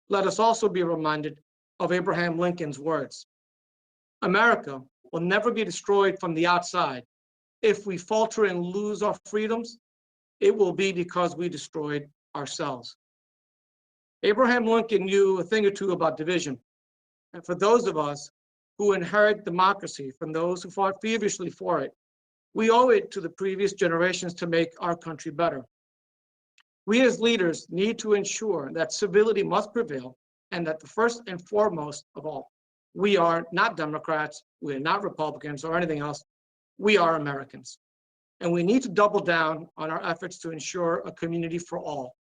Speaker 10: Let us also be reminded of Abraham Lincoln's words. America will never be destroyed from the outside. If we falter and lose our freedoms, it will be because we destroyed ourselves. Abraham Lincoln knew a thing or two about division. And for those of us who inherit democracy from those who fought feverishly for it, we owe it to the previous generations to make our country better. We as leaders need to ensure that civility must prevail and that the first and foremost of all, we are not Democrats, we are not Republicans or anything else, we are Americans. And we need to double down on our efforts to ensure a community for all,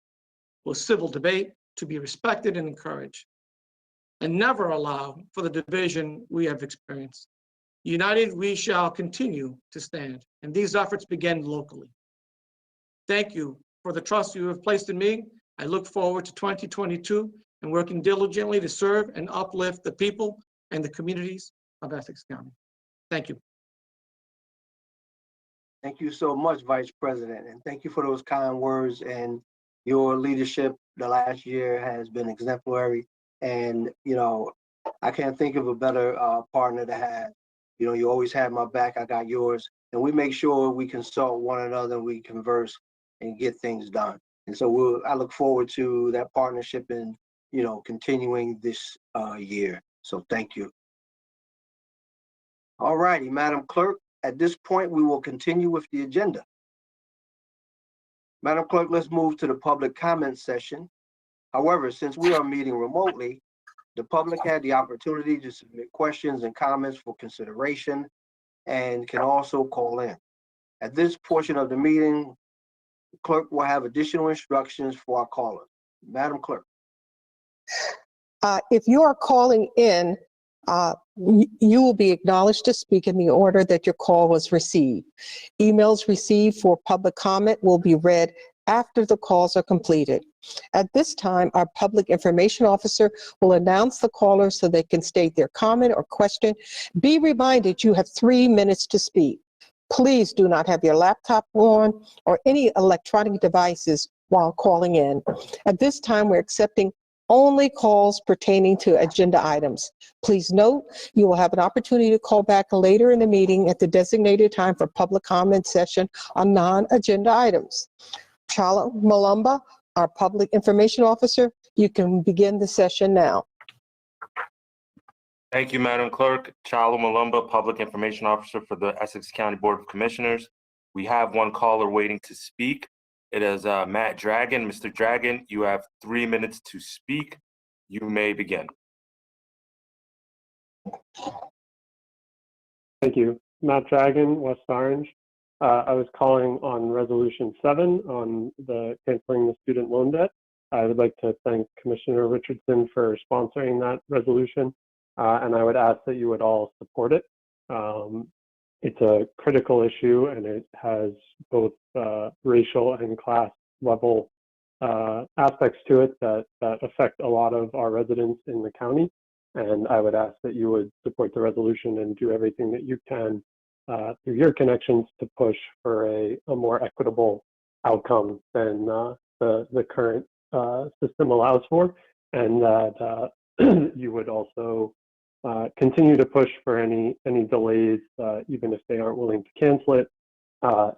Speaker 10: with civil debate to be respected and encouraged, and never allow for the division we have experienced. United, we shall continue to stand, and these efforts begin locally. Thank you for the trust you have placed in me. I look forward to 2022 and working diligently to serve and uplift the people and the communities of Essex County. Thank you.
Speaker 1: Thank you so much, Vice President, and thank you for those kind words. And your leadership the last year has been exemplary. And, I can't think of a better partner to have. You always have my back, I got yours. And we make sure we consult one another, we converse and get things done. And so I look forward to that partnership and, continuing this year. So thank you. All righty, Madam Clerk, at this point, we will continue with the agenda. Madam Clerk, let's move to the public comment session. However, since we are meeting remotely, the public had the opportunity to submit questions and comments for consideration and can also call in. At this portion of the meeting, the clerk will have additional instructions for our callers. Madam Clerk.
Speaker 2: If you are calling in, you will be acknowledged to speak in the order that your call was received. Emails received for public comment will be read after the calls are completed. At this time, our public information officer will announce the caller so they can state their comment or question. Be reminded you have 3 minutes to speak. Please do not have your laptop on or any electronic devices while calling in. At this time, we're accepting only calls pertaining to agenda items. Please note, you will have an opportunity to call back later in the meeting at the designated time for public comment session on non-agenda items. Chala Malumba, our public information officer, you can begin the session now.
Speaker 15: Thank you, Madam Clerk. Chala Malumba, Public Information Officer for the Essex County Board of Commissioners. We have one caller waiting to speak. It is Matt Dragon. Mr. Dragon, you have 3 minutes to speak. You may begin.
Speaker 16: Thank you. Matt Dragon, West Orange. I was calling on Resolution 7 on the canceling the student loan debt. I would like to thank Commissioner Richardson for sponsoring that resolution, and I would ask that you would all support it. It's a critical issue, and it has both racial and class level aspects to it that affect a lot of our residents in the county. And I would ask that you would support the resolution and do everything that you can through your connections to push for a more equitable outcome than the current system allows for, and that you would also continue to push for any delays, even if they aren't willing to cancel it.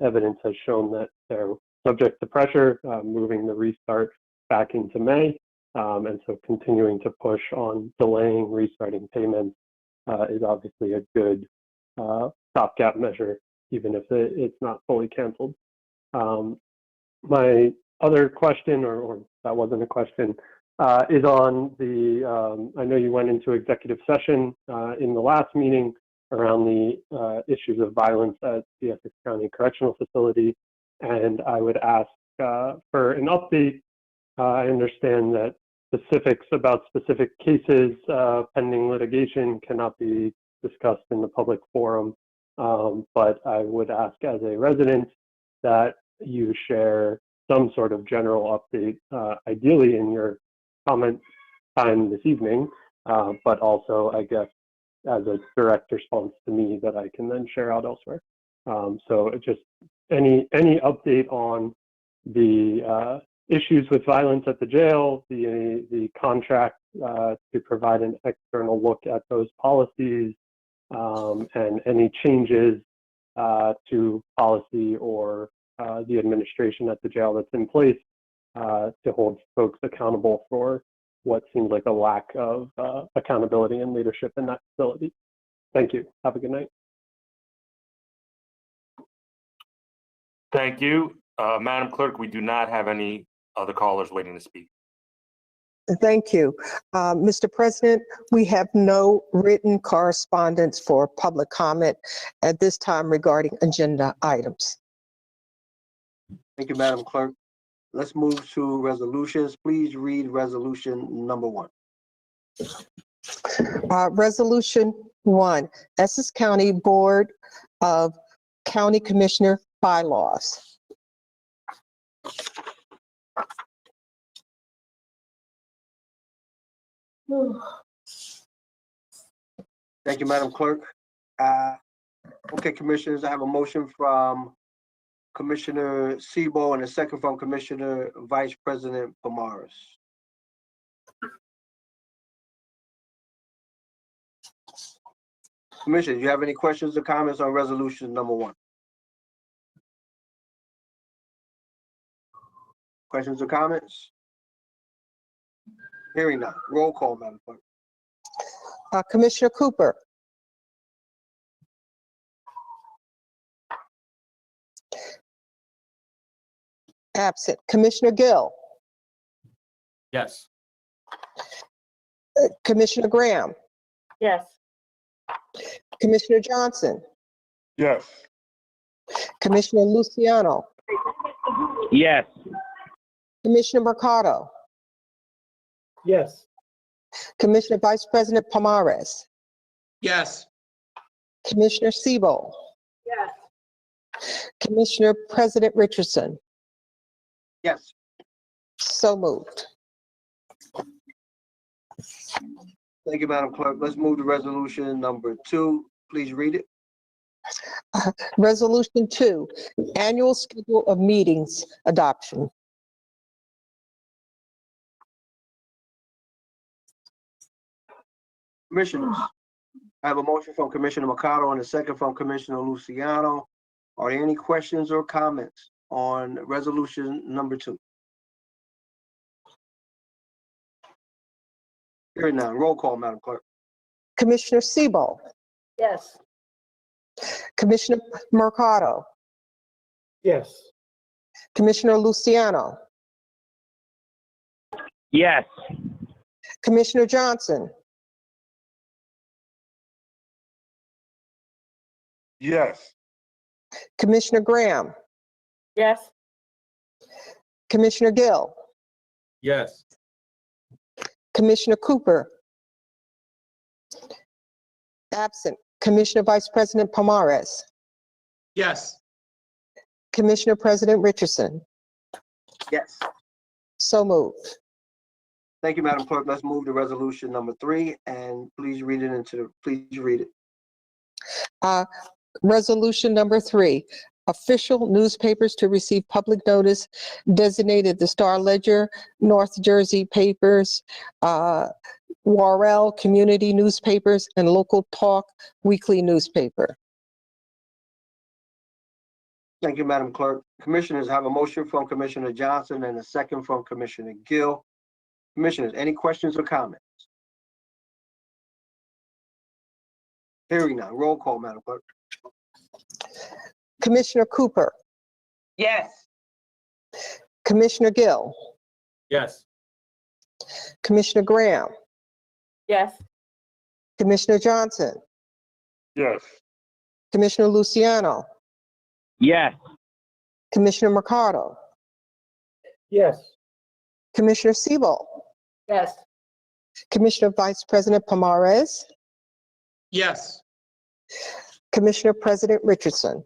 Speaker 16: Evidence has shown that they're subject to pressure, moving the restart back into May, and so continuing to push on delaying restarting payments is obviously a good stopgap measure, even if it's not fully canceled. My other question, or that wasn't a question, is on the, I know you went into executive session in the last meeting around the issues of violence at the Essex County Correctional Facility, and I would ask for an update. I understand that specifics about specific cases pending litigation cannot be discussed in the public forum. But I would ask as a resident that you share some sort of general update, ideally in your comment time this evening, but also, I guess, as a direct response to me that I can then share out elsewhere. So just any update on the issues with violence at the jail, the contract to provide an external look at those policies, and any changes to policy or the administration at the jail that's in place to hold folks accountable for what seems like a lack of accountability and leadership in that facility. Thank you. Have a good night.
Speaker 15: Thank you. Madam Clerk, we do not have any other callers waiting to speak.
Speaker 2: Thank you. Mr. President, we have no written correspondence for public comment at this time regarding agenda items.
Speaker 1: Thank you, Madam Clerk. Let's move to resolutions. Please read resolution number 1.
Speaker 2: Resolution 1, Essex County Board of County Commissioner bylaws.
Speaker 1: Thank you, Madam Clerk. Okay, Commissioners, I have a motion from Commissioner Sebo and a second from Commissioner Vice President Pomares. Commissioner, do you have any questions or comments on resolution number 1? Questions or comments? Hearing none. Roll call, Madam Clerk.
Speaker 2: Commissioner Cooper. Absent. Commissioner Gill.
Speaker 15: Yes.
Speaker 2: Commissioner Graham.
Speaker 4: Yes.
Speaker 2: Commissioner Johnson.
Speaker 7: Yes.
Speaker 2: Commissioner Luciano.
Speaker 3: Yes.
Speaker 2: Commissioner Mercado.
Speaker 9: Yes.
Speaker 2: Commissioner Vice President Pomares.
Speaker 10: Yes.
Speaker 2: Commissioner Sebo.
Speaker 4: Yes.
Speaker 2: Commissioner President Richardson.
Speaker 1: Yes.
Speaker 2: So moved.
Speaker 1: Thank you, Madam Clerk. Let's move to resolution number 2. Please read it.
Speaker 2: Resolution 2, annual schedule of meetings adoption.
Speaker 1: Commissioners, I have a motion from Commissioner Mercado and a second from Commissioner Luciano. Are there any questions or comments on resolution number 2? Hearing none. Roll call, Madam Clerk.
Speaker 2: Commissioner Sebo.
Speaker 4: Yes.
Speaker 2: Commissioner Mercado.
Speaker 9: Yes.
Speaker 2: Commissioner Luciano.
Speaker 3: Yes.
Speaker 2: Commissioner Johnson.
Speaker 7: Yes.
Speaker 2: Commissioner Graham.
Speaker 4: Yes.
Speaker 2: Commissioner Gill.
Speaker 15: Yes.
Speaker 2: Commissioner Cooper. Absent. Commissioner Vice President Pomares.
Speaker 10: Yes.
Speaker 2: Commissioner President Richardson.
Speaker 1: Yes.
Speaker 2: So moved.
Speaker 1: Thank you, Madam Clerk. Let's move to resolution number 3, and please read it
Speaker 2: Resolution number 3, official newspapers to receive public notice designated the Star Ledger, North Jersey Papers, Warrell Community Newspapers, and Local Talk Weekly Newspaper.
Speaker 1: Thank you, Madam Clerk. Commissioners, have a motion from Commissioner Johnson and a second from Commissioner Gill. Commissioners, any questions or comments? Hearing none. Roll call, Madam Clerk.
Speaker 2: Commissioner Cooper.
Speaker 10: Yes.
Speaker 2: Commissioner Gill.
Speaker 15: Yes.
Speaker 2: Commissioner Graham.
Speaker 4: Yes.
Speaker 2: Commissioner Johnson.
Speaker 7: Yes.
Speaker 2: Commissioner Luciano.
Speaker 3: Yes.
Speaker 2: Commissioner Mercado.
Speaker 9: Yes.
Speaker 2: Commissioner Sebo.
Speaker 4: Yes.
Speaker 2: Commissioner Vice President Pomares,
Speaker 10: Yes.
Speaker 2: Commissioner President Richardson.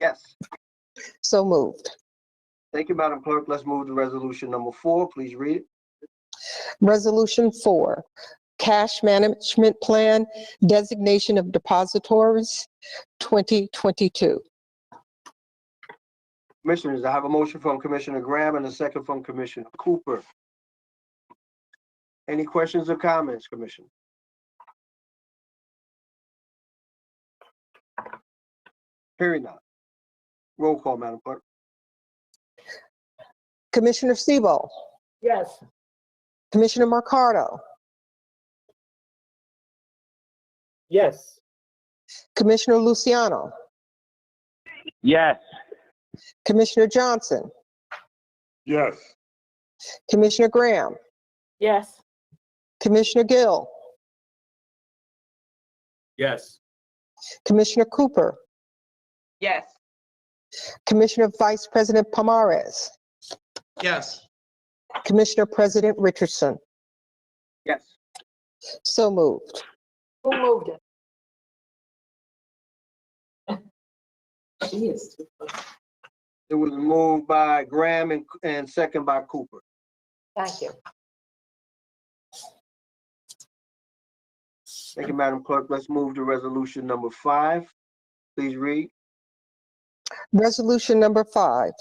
Speaker 1: Yes.
Speaker 2: So moved.
Speaker 1: Thank you, Madam Clerk. Let's move to resolution number 4. Please read it.
Speaker 2: Resolution 4, Cash Management Plan, Designation of Depositories, 2022.
Speaker 1: Commissioners, I have a motion from Commissioner Graham and a second from Commissioner Cooper. Any questions or comments, Commissioner? Hearing none. Roll call, Madam Clerk.
Speaker 2: Commissioner Sebo,
Speaker 4: Yes.
Speaker 2: Commissioner Mercado,
Speaker 9: Yes.
Speaker 2: Commissioner Luciano,
Speaker 3: Yes.
Speaker 2: Commissioner Johnson,
Speaker 7: Yes.
Speaker 2: Commissioner Graham,
Speaker 4: Yes.
Speaker 2: Commissioner Gill,
Speaker 8: Yes.
Speaker 2: Commissioner Cooper,
Speaker 4: Yes.
Speaker 2: Commissioner Vice President Pomares,
Speaker 10: Yes.
Speaker 2: Commissioner President Richardson.
Speaker 1: Yes.
Speaker 2: So moved.
Speaker 4: Who moved it?
Speaker 1: It was moved by Graham and second by Cooper.
Speaker 4: Thank you.
Speaker 1: Thank you, Madam Clerk. Let's move to resolution number 5. Please read.
Speaker 2: Resolution number 5,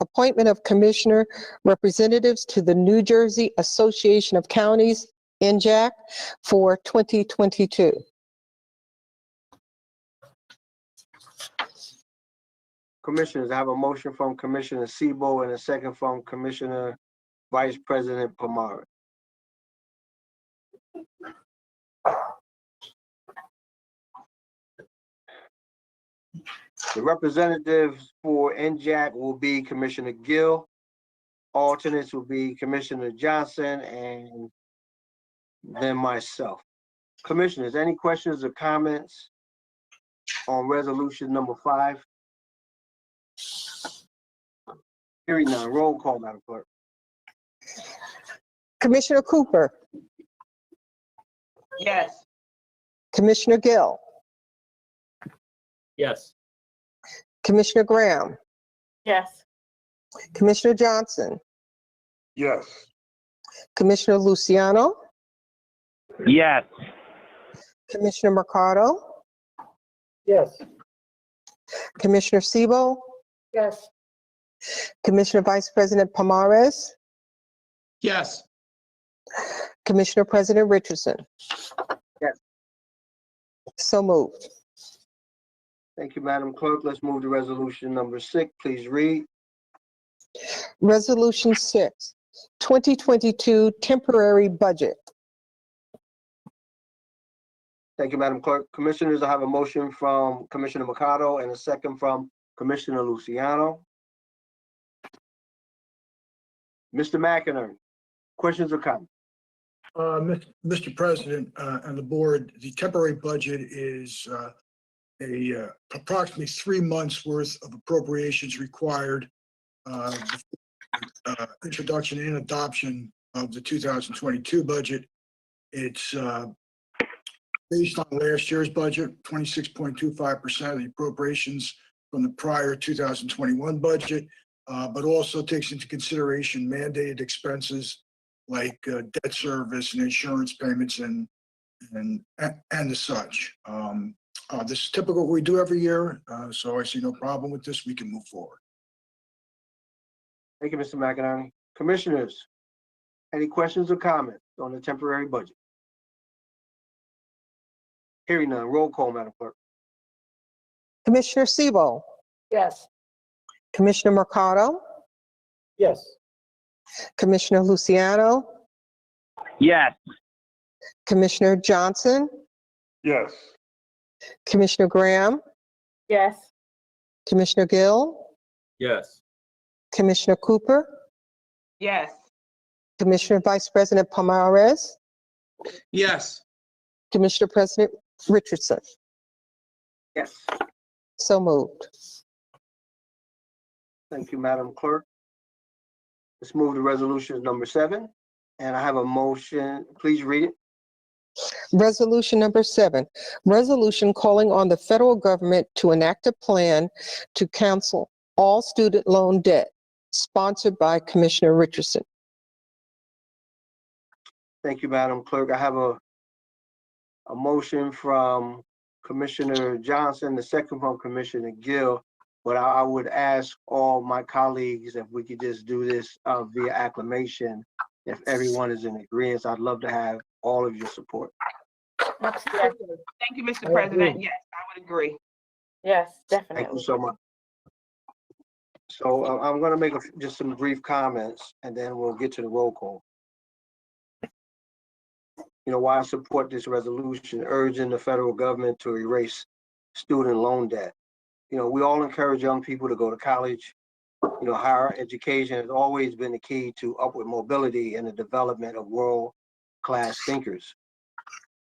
Speaker 2: appointment of commissioner representatives to the New Jersey Association of Counties, NJAC, for 2022.
Speaker 1: Commissioners, I have a motion from Commissioner Sebo and a second from Commissioner Vice President Pomares. The representatives for NJAC will be Commissioner Gill. Alternates will be Commissioner Johnson and then myself. Commissioners, any questions or comments on resolution number 5? Hearing none, roll call, Madam Clerk.
Speaker 2: Commissioner Cooper,
Speaker 4: Yes.
Speaker 2: Commissioner Gill,
Speaker 8: Yes.
Speaker 2: Commissioner Graham,
Speaker 4: Yes.
Speaker 2: Commissioner Johnson,
Speaker 7: Yes.
Speaker 2: Commissioner Luciano,
Speaker 3: Yes.
Speaker 2: Commissioner Mercado,
Speaker 9: Yes.
Speaker 2: Commissioner Sebo,
Speaker 4: Yes.
Speaker 2: Commissioner Vice President Pomares,
Speaker 10: Yes.
Speaker 2: Commissioner President Richardson.
Speaker 1: Yes.
Speaker 2: So moved.
Speaker 1: Thank you, Madam Clerk. Let's move to resolution number 6. Please read.
Speaker 2: Resolution 6, 2022 temporary budget.
Speaker 1: Thank you, Madam Clerk. Commissioners, I have a motion from Commissioner Mercado and a second from Commissioner Luciano. Mr. McInerney, questions or comments?
Speaker 17: Mr. President and the board, the temporary budget is approximately 3 months worth of appropriations required, introduction and adoption of the 2022 budget. It's based on last year's budget, 26.25% of the appropriations from the prior 2021 budget, but also takes into consideration mandated expenses like debt service and insurance payments and the such. This is typical what we do every year, so I see no problem with this. We can move forward.
Speaker 1: Thank you, Mr. McInerney. Commissioners, any questions or comments on the temporary budget? Hearing none, roll call, Madam Clerk.
Speaker 2: Commissioner Sebo,
Speaker 4: Yes.
Speaker 2: Commissioner Mercado,
Speaker 9: Yes.
Speaker 2: Commissioner Luciano,
Speaker 3: Yes.
Speaker 2: Commissioner Johnson,
Speaker 7: Yes.
Speaker 2: Commissioner Graham,
Speaker 4: Yes.
Speaker 2: Commissioner Gill,
Speaker 8: Yes.
Speaker 2: Commissioner Cooper,
Speaker 4: Yes.
Speaker 2: Commissioner Vice President Pomares,
Speaker 10: Yes.
Speaker 2: Commissioner President Richardson.
Speaker 1: Yes.
Speaker 2: So moved.
Speaker 1: Thank you, Madam Clerk. Let's move to resolution number 7. And I have a motion. Please read it.
Speaker 2: Resolution number 7, resolution calling on the federal government to enact a plan to cancel all student loan debt, sponsored by Commissioner Richardson.
Speaker 1: Thank you, Madam Clerk. I have a motion from Commissioner Johnson, the second from Commissioner Gill, but I would ask all my colleagues if we could just do this via acclamation. If everyone is in agreement, I'd love to have all of your support.
Speaker 4: Absolutely.
Speaker 18: Thank you, Mr. President. Yes, I would agree.
Speaker 4: Yes,
Speaker 1: Thank you
Speaker 4: definitely.
Speaker 1: so much. So I'm going to make just some brief comments, and then we'll get to the roll call. You know, why I support this resolution urging the federal government to erase student loan debt. You know, we all encourage young people to go to college. You know, higher education has always been the key to upward mobility and the development of world-class thinkers.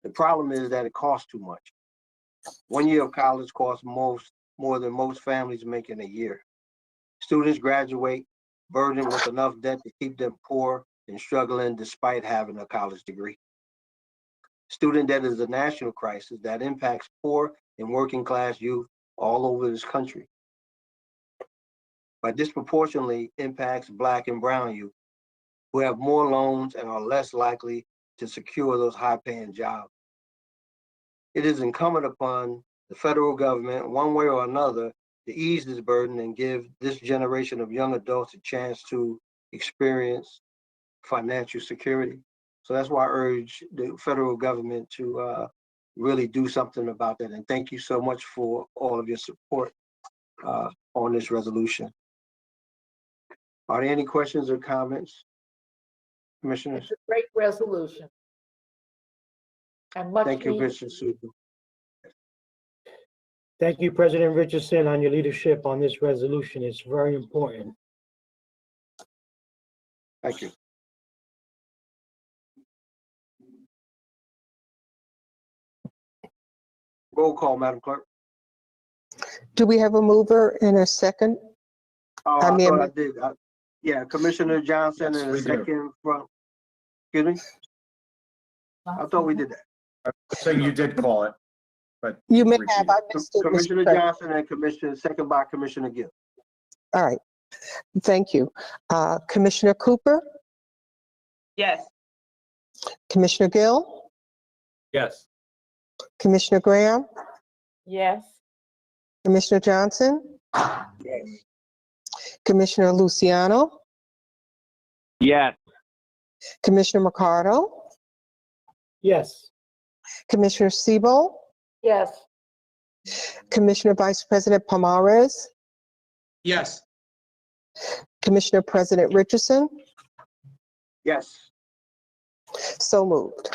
Speaker 1: The problem is that it costs too much. 1 year of college costs more than most families make in a year. Students graduate burdened with enough debt to keep them poor and struggling despite having a college degree. Student debt is a national crisis that impacts poor and working class youth all over this country, but disproportionately impacts Black and brown youth who have more loans and are less likely to secure those high-paying jobs. It is incumbent upon the federal government, one way or another, to ease this burden and give this generation of young adults a chance to experience financial security. So that's why I urge the federal government to really do something about that. And thank you so much for all of your support on this resolution. Are there any questions or comments, Commissioners?
Speaker 4: It's a great resolution. And much
Speaker 1: Thank you,
Speaker 4: needed.
Speaker 1: Mr. Super.
Speaker 9: Thank you, President Richardson, on your leadership on this resolution. It's very important.
Speaker 1: Thank you. Roll call, Madam Clerk.
Speaker 2: Do we have a mover and a second?
Speaker 1: Oh,
Speaker 2: I
Speaker 1: I
Speaker 2: mean,
Speaker 1: thought I did. Yeah, Commissioner Johnson
Speaker 8: Yes,
Speaker 1: and a
Speaker 8: we do.
Speaker 1: second from, excuse me? I thought we did that.
Speaker 8: I'm saying you did call it, but.
Speaker 2: You may
Speaker 8: repeat
Speaker 2: have,
Speaker 8: it.
Speaker 2: I missed it, Mr.
Speaker 1: Commissioner
Speaker 2: President.
Speaker 1: Johnson and Commissioner, second by Commissioner Gill.
Speaker 2: All right, thank you. Commissioner Cooper,
Speaker 18: Yes.
Speaker 2: Commissioner Gill,
Speaker 8: Yes.
Speaker 2: Commissioner Graham,
Speaker 4: Yes.
Speaker 2: Commissioner Johnson,
Speaker 1: Yes.
Speaker 2: Commissioner Luciano,
Speaker 3: Yes.
Speaker 2: Commissioner Mercado,
Speaker 9: Yes.
Speaker 2: Commissioner Siebel,
Speaker 4: Yes.
Speaker 2: Commissioner Vice President Pomares,
Speaker 10: Yes.
Speaker 2: Commissioner President Richardson,
Speaker 1: Yes.
Speaker 2: so moved.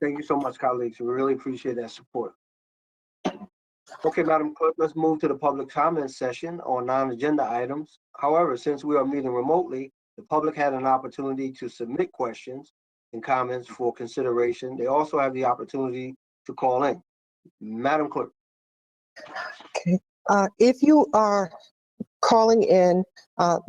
Speaker 1: Thank you so much, colleagues. We really appreciate that support. Okay, Madam Clerk, let's move to the public comment session on non-agenda items. However, since we are meeting remotely, the public had an opportunity to submit questions and comments for consideration. They also have the opportunity to call in. Madam Clerk.
Speaker 2: Okay, if you are calling in,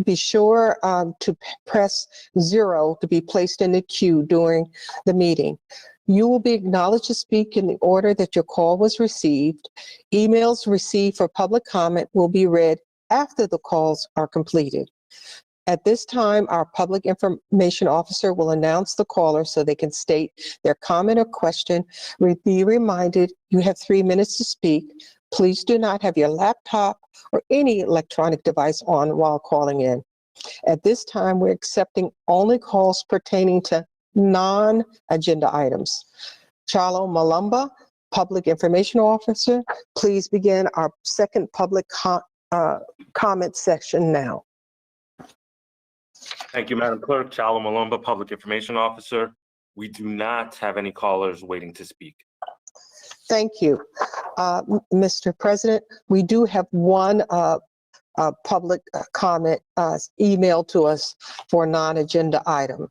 Speaker 2: be sure to press 0 to be placed in the queue during the meeting. You will be acknowledged to speak in the order that your call was received. Emails received for public comment will be read after the calls are completed. At this time, our public information officer will announce the caller so they can state their comment or question. Be reminded you have 3 minutes to speak. Please do not have your laptop or any electronic device on while calling in. At this time, we're accepting only calls pertaining to non-agenda items. Chalo Malumba, Public Information Officer, please begin our second public comment section now.
Speaker 15: Thank you, Madam Clerk. Chalo Malumba, Public Information Officer. We do not have any callers waiting to speak.
Speaker 2: Thank you. Mr. President, we do have one public comment emailed to us for a non-agenda item.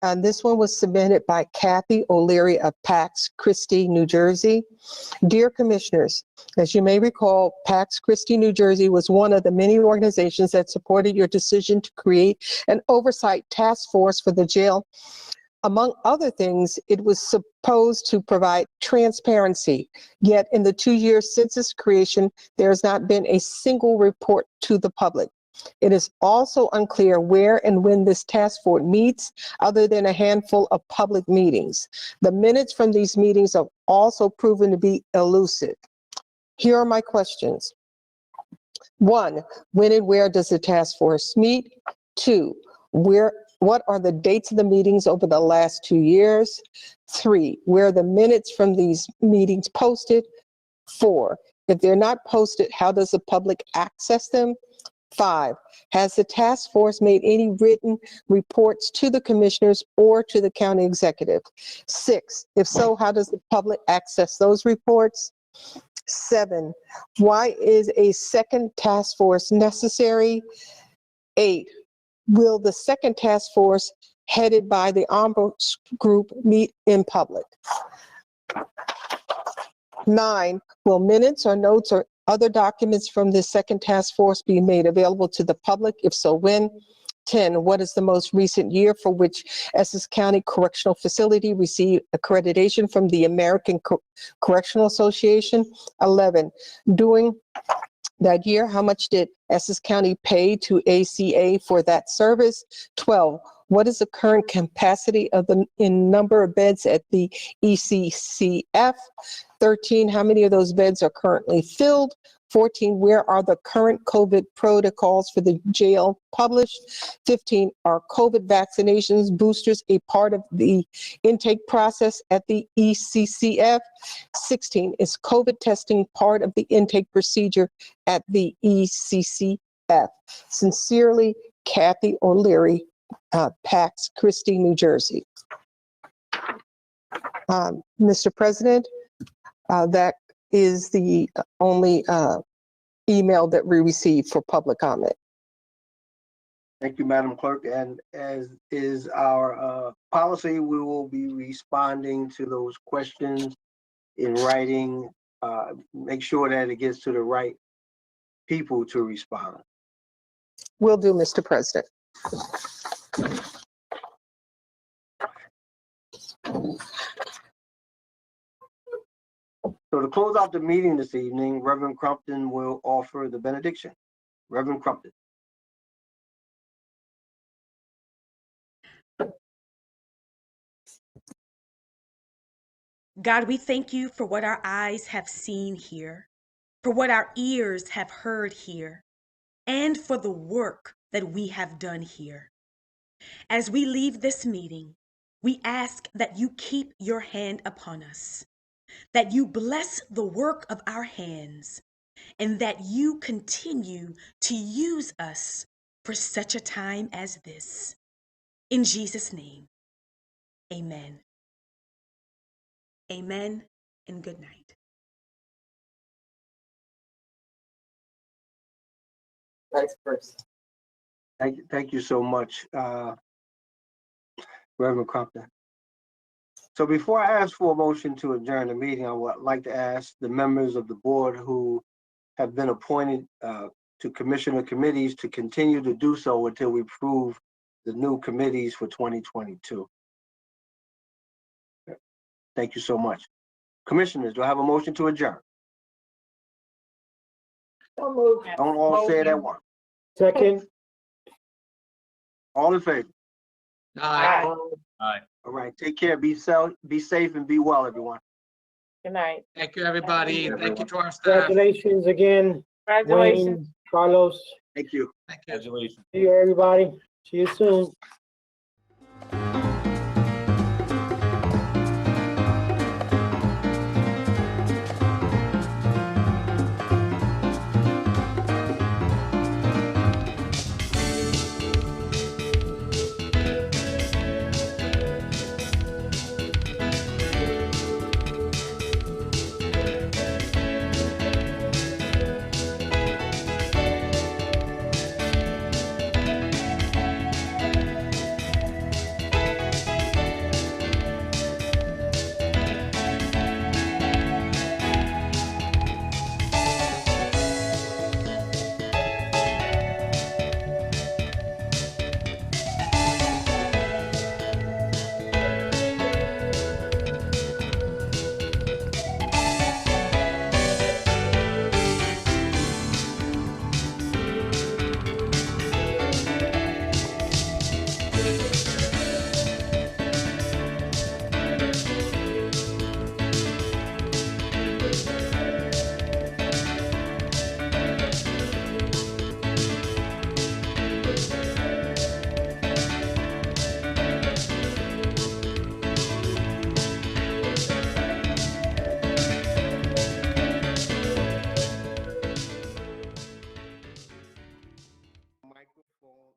Speaker 2: And this one was submitted by Kathy O'Leary of Pax Christi, New Jersey. Dear Commissioners, as you may recall, Pax Christi, New Jersey was one of the many organizations that supported your decision to create an oversight task force for the jail. Among other things, it was supposed to provide transparency. Yet in the 2 years since its creation, there has not been a single report to the public. It is also unclear where and when this task force meets, other than a handful of public meetings. The minutes from these meetings have also proven to be elusive. Here are my questions. 1, when and where does the task force meet? 2, what are the dates of the meetings over the last 2 years? 3, where are the minutes from these meetings posted? 4, if they're not posted, how does the public access them? 5, has the task force made any written reports to the commissioners or to the county executive? 6, if so, how does the public access those reports? 7, why is a second task force necessary? 8, will the second task force headed by the Ombuds group meet in public? 9, will minutes or notes or other documents from the second task force be made available to the public? If so, when? 10, what is the most recent year for which Essex County Correctional Facility received accreditation from the American Correctional Association? 11, during that year, how much did Essex County pay to ACA for that service? 12, what is the current capacity of in number of beds at the ECCF? 13, how many of those beds are currently filled? 14, where are the current COVID protocols for the jail published? 15, are COVID vaccinations, boosters a part of the intake process at the ECCF? 16, is COVID testing part of the intake procedure at the ECCF? Sincerely, Kathy O'Leary, Pax Christi, New Jersey. Mr. President, that is the only email that we received for public comment.
Speaker 1: Thank you, Madam Clerk. And as is our policy, we will be responding to those questions in writing. Make sure that it gets to the right people to respond.
Speaker 2: Will do, Mr. President.
Speaker 1: So to close out the meeting this evening, Reverend Crumpton will offer the benediction. Reverend Crumpton.
Speaker 6: God, we thank you for what our eyes have seen here, for what our ears have heard here, and for the work that we have done here. As we leave this meeting, we ask that you keep your hand upon us, that you bless the work of our hands, and that you continue to use us for such a time as this. In Jesus' name, amen. Amen and good night.
Speaker 2: Vice President.
Speaker 1: Thank you so much, Reverend Crumpton. So before I ask for a motion to adjourn the meeting, I would like to ask the members of the board who have been appointed to commissioner committees to continue to do so until we approve the new committees for 2022. Thank you so much. Commissioners, do I have a motion to adjourn?
Speaker 4: So moved.
Speaker 1: Don't all say it at once.
Speaker 9: Second.
Speaker 1: All in favor?
Speaker 10: Aye.
Speaker 15: Aye.
Speaker 1: All right, take care, be safe and be well, everyone.
Speaker 18: Good night.
Speaker 10: Thank you, everybody. Thank you to our staff.
Speaker 9: Congratulations again,
Speaker 18: Congratulations.
Speaker 9: Wayne, Carlos.
Speaker 1: Thank you.
Speaker 10: Thank you.
Speaker 15: Congratulations.
Speaker 9: See you, everybody. See you soon.